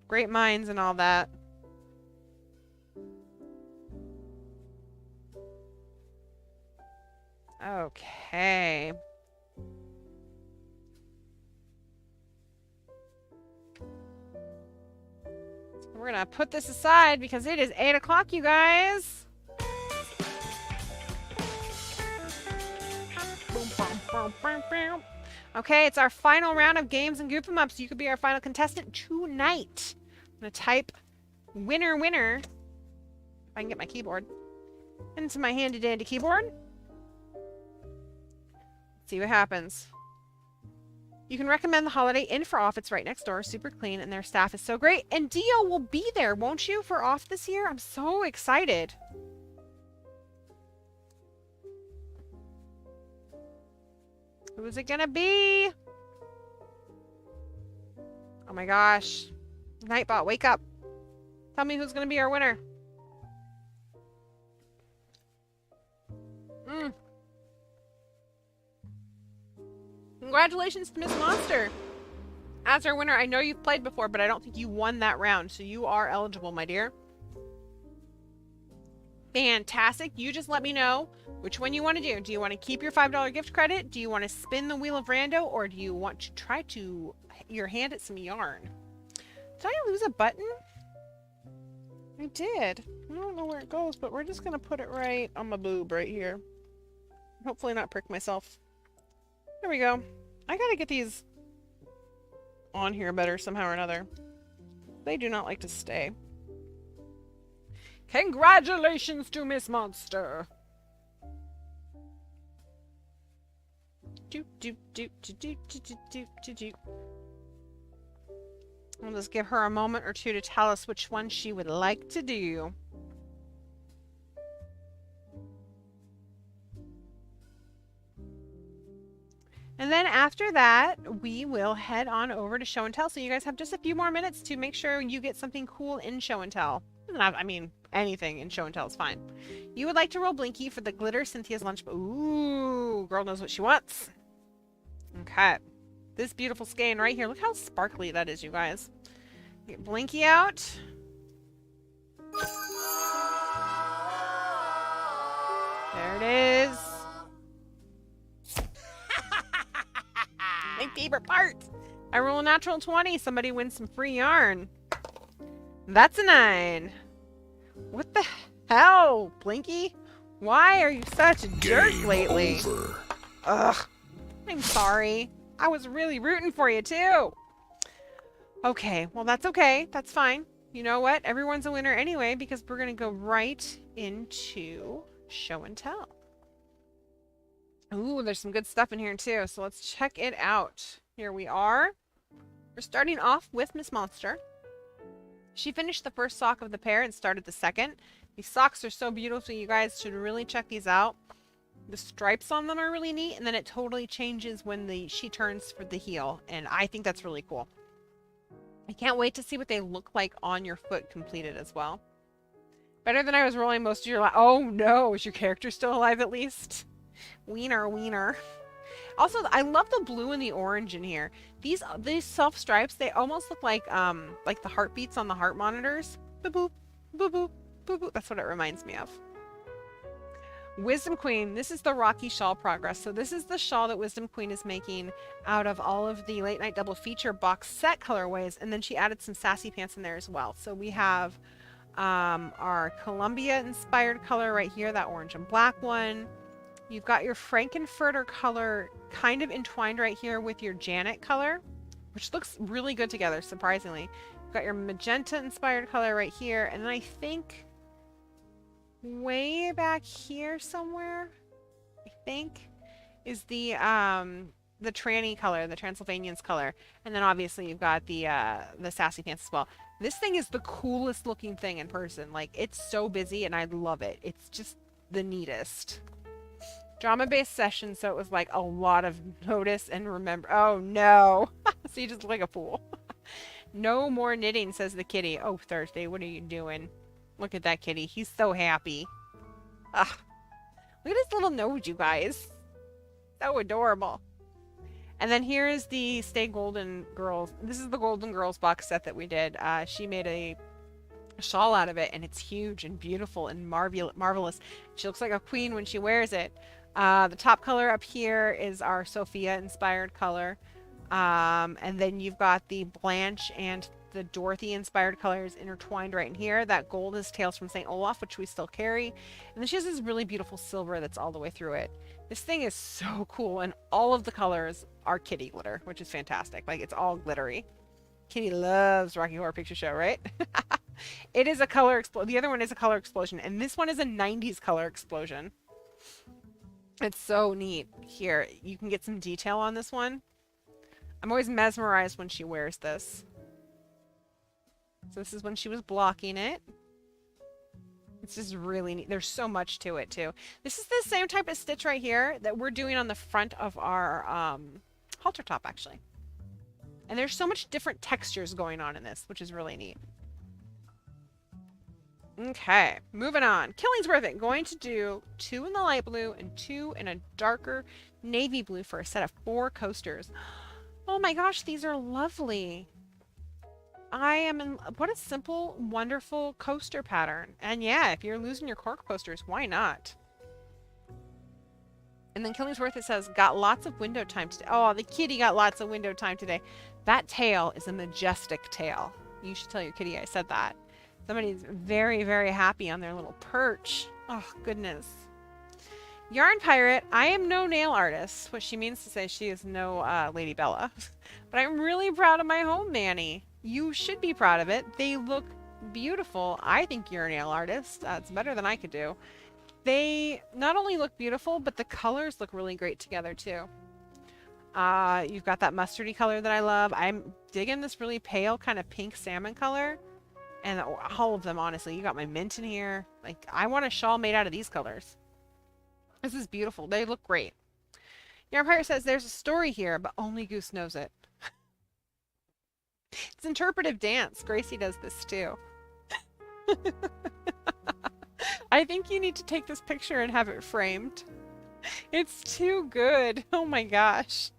Great minds and all that. Okay. We're gonna put this aside because it is 8 o'clock, you guys. Okay, it's our final round of games and goof 'em ups. You could be our final contestant tonight. I'm gonna type winner winner. If I can get my keyboard into my handy dandy keyboard. See what happens. You can recommend the Holiday Inn for off. It's right next door. Super clean, and their staff is so great. And Dio will be there, won't you, for off this year? I'm so excited. Who is it gonna be? Oh my gosh. Nightbot, wake up. Tell me who's gonna be our winner. Congratulations to Miss Monster. As our winner, I know you've played before, but I don't think you won that round, so you are eligible, my dear. Fantastic. You just let me know which one you want to do. Do you want to keep your $5 gift credit? Do you want to spin the Wheel of Rando? Or do you want to try to your hand at some yarn? Did I lose a button? I did. I don't know where it goes, but we're just going to put it right on my boob right here. Hopefully not prick myself. There we go. I gotta get these on here better somehow or another. They do not like to stay. Congratulations to Miss Monster. I'll just give her a moment or two to tell us which one she would like to do. And then after that, we will head on over to Show and Tell. So you guys have just a few more minutes to make sure you get something cool in Show and Tell. I mean, anything in Show and Tell is fine. You would like to roll Blinky for the Glitter Cynthia's Lunch. Ooh, girl knows what she wants. Okay. This beautiful skein right here. Look how sparkly that is, you guys. Get Blinky out. There it is. My favorite part. I roll a natural 20. Somebody wins some free yarn. That's a 9. What the hell, Blinky? Why are you such a jerk lately? Over. Ugh. I'm sorry. I was really rooting for you, too. Okay. Well, that's okay. That's fine. You know what? Everyone's a winner anyway because we're going to go right into Show and Tell. Ooh, there's some good stuff in here too, so let's check it out. Here we are. We're starting off with Miss Monster. She finished the first sock of the pair and started the second. These socks are so beautiful, you guys should really check these out. The stripes on them are really neat, and then it totally changes when she turns for the heel, and I think that's really cool. I can't wait to see what they look like on your foot completed as well. Better than I was rolling most of your life. Oh no, is your character still alive at least? Wiener, wiener. Also, I love the blue and the orange in here. These self stripes, they almost look like the heartbeats on the heart monitors. Boop boop, boop boop, boop boop. That's what it reminds me of. Wisdom Queen. This is the Rocky Shawl Progress. So this is the shawl that Wisdom Queen is making out of all of the Late Night Double Feature box set colorways, and then she added some sassy pants in there as well. So we have our Columbia inspired color right here, that orange and black one. You've got your Frankenfurter color kind of entwined right here with your Janet color, which looks really good together, surprisingly. You've got your magenta inspired color right here, and then I think way back here somewhere, I think, is the tranny color, the Transylvanian's color. And then obviously you've got the sassy pants as well. This thing is the coolest looking thing in person. Like, it's so busy and I love it. It's just the neatest. Drama-based session, so it was like a lot of notice and remember. Oh no. So you just look like a fool. No more knitting, says the kitty. Oh, Thursday, what are you doing? Look at that kitty. He's so happy. Ah, look at his little nose, you guys. So adorable. And then here is the Stay Golden Girls. This is the Golden Girls box set that we did. She made a shawl out of it, and it's huge and beautiful and marvelous. She looks like a queen when she wears it. The top color up here is our Sophia-inspired color. And then you've got the Blanche and the Dorothy-inspired colors intertwined right in here. That gold is Tales from St. Olaf, which we still carry. And then she has this really beautiful silver that's all the way through it. This thing is so cool, and all of the colors are kitty glitter, which is fantastic. Like, it's all glittery. Kitty loves Rocky Horror Picture Show, right? It is a color explosion. The other one is a color explosion, and this one is a 90s color explosion. It's so neat. Here, you can get some detail on this one. I'm always mesmerized when she wears this. So this is when she was blocking it. It's just really neat. There's so much to it, too. This is the same type of stitch right here that we're doing on the front of our halter top, actually. And there's so much different textures going on in this, which is really neat. Okay, moving on. Killing's Worth It. Going to do 2 in the light blue and 2 in a darker navy blue for a set of 4 coasters. Oh my gosh, these are lovely. I am in... What a simple, wonderful coaster pattern. And yeah, if you're losing your cork posters, why not? And then Killing's Worth It says, got lots of window time today. Oh, the kitty got lots of window time today. That tail is a majestic tail. You should tell your kitty I said that. Somebody's very, very happy on their little perch. Oh, goodness. Yarn Pirate, I am no nail artist. What she means to say, she is no Lady Bella. But I'm really proud of my home Manny. You should be proud of it. They look beautiful. I think you're a nail artist. It's better than I could do. They not only look beautiful, but the colors look really great together too. You've got that mustardy color that I love. I'm digging this really pale kind of pink salmon color. And all of them, honestly. You got my mint in here. Like, I want a shawl made out of these colors. This is beautiful. They look great. Yarn Pirate says there's a story here, but only Goose knows it. It's interpretive dance. Gracie does this too. I think you need to take this picture and have it framed. It's too good. Oh my gosh.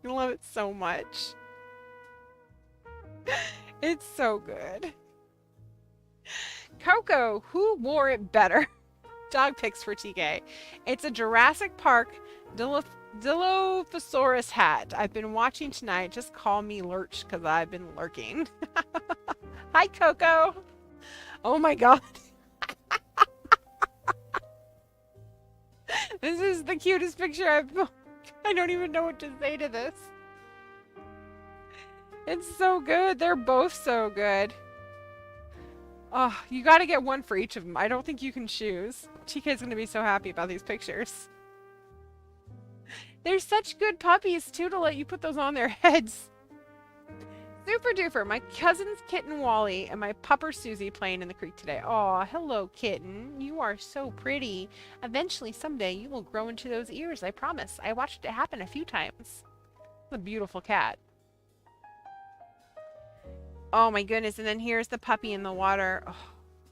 I love it so much. It's so good. Coco, who wore it better? Dog pics for TK. It's a Jurassic Park Dilophosaurus hat. I've been watching tonight. Just call me Lurch because I've been lurking. Hi, Coco. Oh my god. This is the cutest picture I don't even know what to say to this. It's so good. They're both so good. Oh, you got to get one for each of them. I don't think you can choose. TK's going to be so happy about these pictures. They're such good puppies, too, to let you put those on their heads. Super duper. My cousin's kitten Wally and my pupper Susie playing in the creek today. Aw, hello, kitten. You are so pretty. Eventually, someday, you will grow into those ears, I promise. I watched it happen a few times. It's a beautiful cat. Oh my goodness, and then here's the puppy in the water. Oh,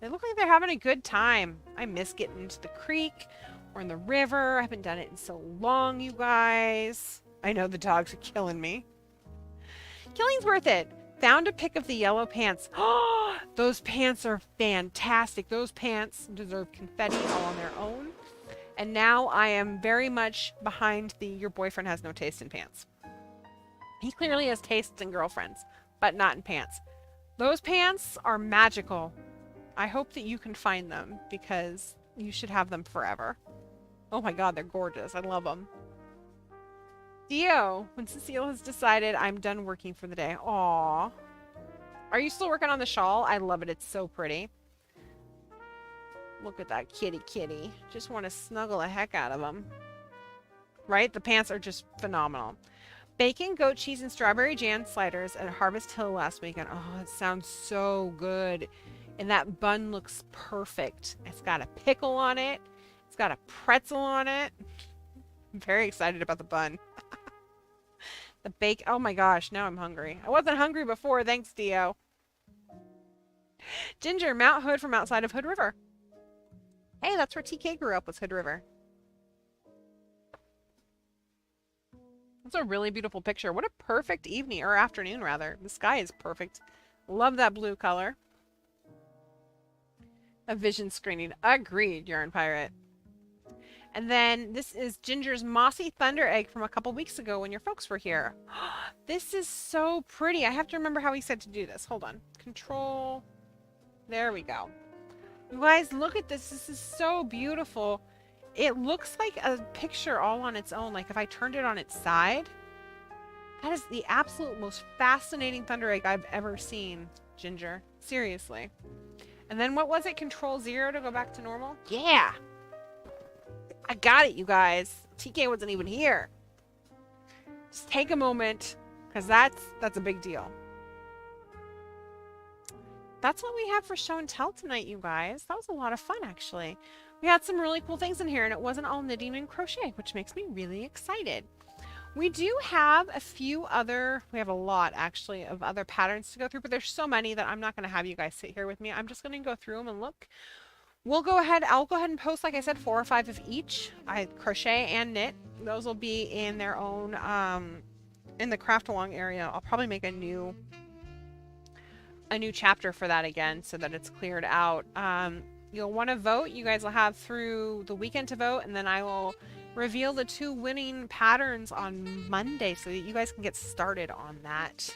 they look like they're having a good time. I miss getting into the creek or in the river. I haven't done it in so long, you guys. I know the dogs are killing me. Killing's Worth It. Found a pic of the yellow pants. Oh, those pants are fantastic. Those pants deserve confetti all on their own. And now I am very much behind the your boyfriend has no taste in pants. He clearly has tastes in girlfriends, but not in pants. Those pants are magical. I hope that you can find them because you should have them forever. Oh my god, they're gorgeous. I love them. Dio, when Cecile has decided I'm done working for the day. Aww. Are you still working on the shawl? I love it. It's so pretty. Look at that kitty kitty. Just want to snuggle the heck out of them. Right? The pants are just phenomenal. Bacon, goat cheese, and strawberry jam sliders at Harvest Hill last weekend. Oh, it sounds so good. And that bun looks perfect. It's got a pickle on it. It's got a pretzel on it. I'm very excited about the bun. The bake. Oh my gosh, now I'm hungry. I wasn't hungry before, thanks, Dio. Ginger, Mount Hood from outside of Hood River. Hey, that's where TK grew up, was Hood River. That's a really beautiful picture. What a perfect evening, or afternoon rather. The sky is perfect. Love that blue color. A vision screening. Agreed, Yarn Pirate. And then this is Ginger's Mossy Thunder Egg from a couple weeks ago when your folks were here. This is so pretty. I have to remember how he said to do this. Hold on. Control. There we go. You guys, look at this. This is so beautiful. It looks like a picture all on its own. Like if I turned it on its side. That is the absolute most fascinating thunder egg I've ever seen, Ginger. Seriously. And then what was it? Control 0 to go back to normal? Yeah! I got it, you guys. TK wasn't even here. Just take a moment, because that's a big deal. That's what we have for show and tell tonight, you guys. That was a lot of fun, actually. We had some really cool things in here, and it wasn't all knitting and crochet, which makes me really excited. We do have a few other, we have a lot actually of other patterns to go through, but there's so many that I'm not going to have you guys sit here with me. I'm just going to go through them and look. I'll go ahead and post, like I said, 4 or 5 of each. I crochet and knit. Those will be in their own, in the craft along area. I'll probably make a new chapter for that again so that it's cleared out. You'll want to vote. You guys will have through the weekend to vote, and then I will reveal the 2 winning patterns on Monday so that you guys can get started on that.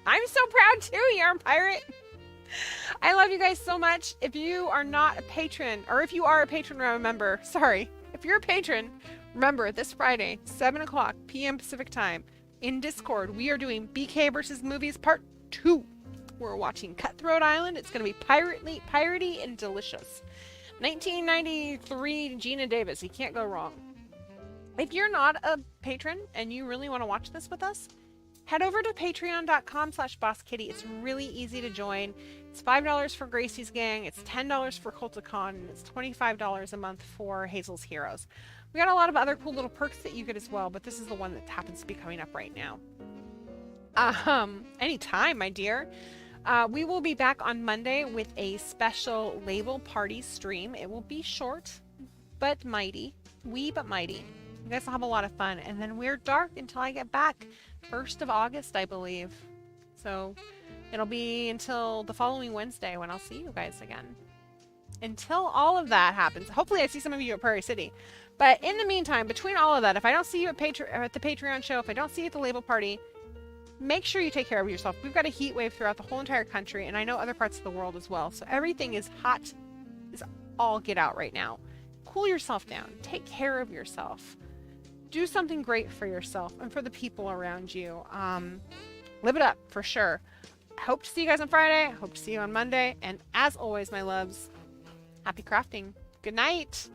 I'm so proud too, Yarn Pirate. I love you guys so much. If you are not a patron, or if you are a patron, remember, sorry, if you're a patron, remember this Friday, 7 p.m. Pacific time, in Discord, we are doing BK versus Movies Part 2. We're watching Cutthroat Island. It's going to be piratey and delicious. 1993 Gina Davis. You can't go wrong. If you're not a patron and you really want to watch this with us, head over to patreon.com/BossKitty. It's really easy to join. It's $5 for Gracie's Gang. It's $10 for Culticon. And it's $25 a month for Hazel's Heroes. We got a lot of other cool little perks that you get as well, but this is the one that happens to be coming up right now. Anytime, my dear. We will be back on Monday with a special label party stream. It will be short, but mighty. Wee, but mighty. You guys will have a lot of fun. And then we're dark until I get back. 1st of August, I believe. So it'll be until the following Wednesday when I'll see you guys again. Until all of that happens. Hopefully I see some of you at Prairie City. But in the meantime, between all of that, if I don't see you at the Patreon show, if I don't see you at the label party, make sure you take care of yourself. We've got a heat wave throughout the whole entire country, and I know other parts of the world as well. So everything is hot as all get out right now. Cool yourself down. Take care of yourself. Do something great for yourself and for the people around you. Live it up, for sure. I hope to see you guys on Friday. I hope to see you on Monday. And as always, my loves, happy crafting. Good night.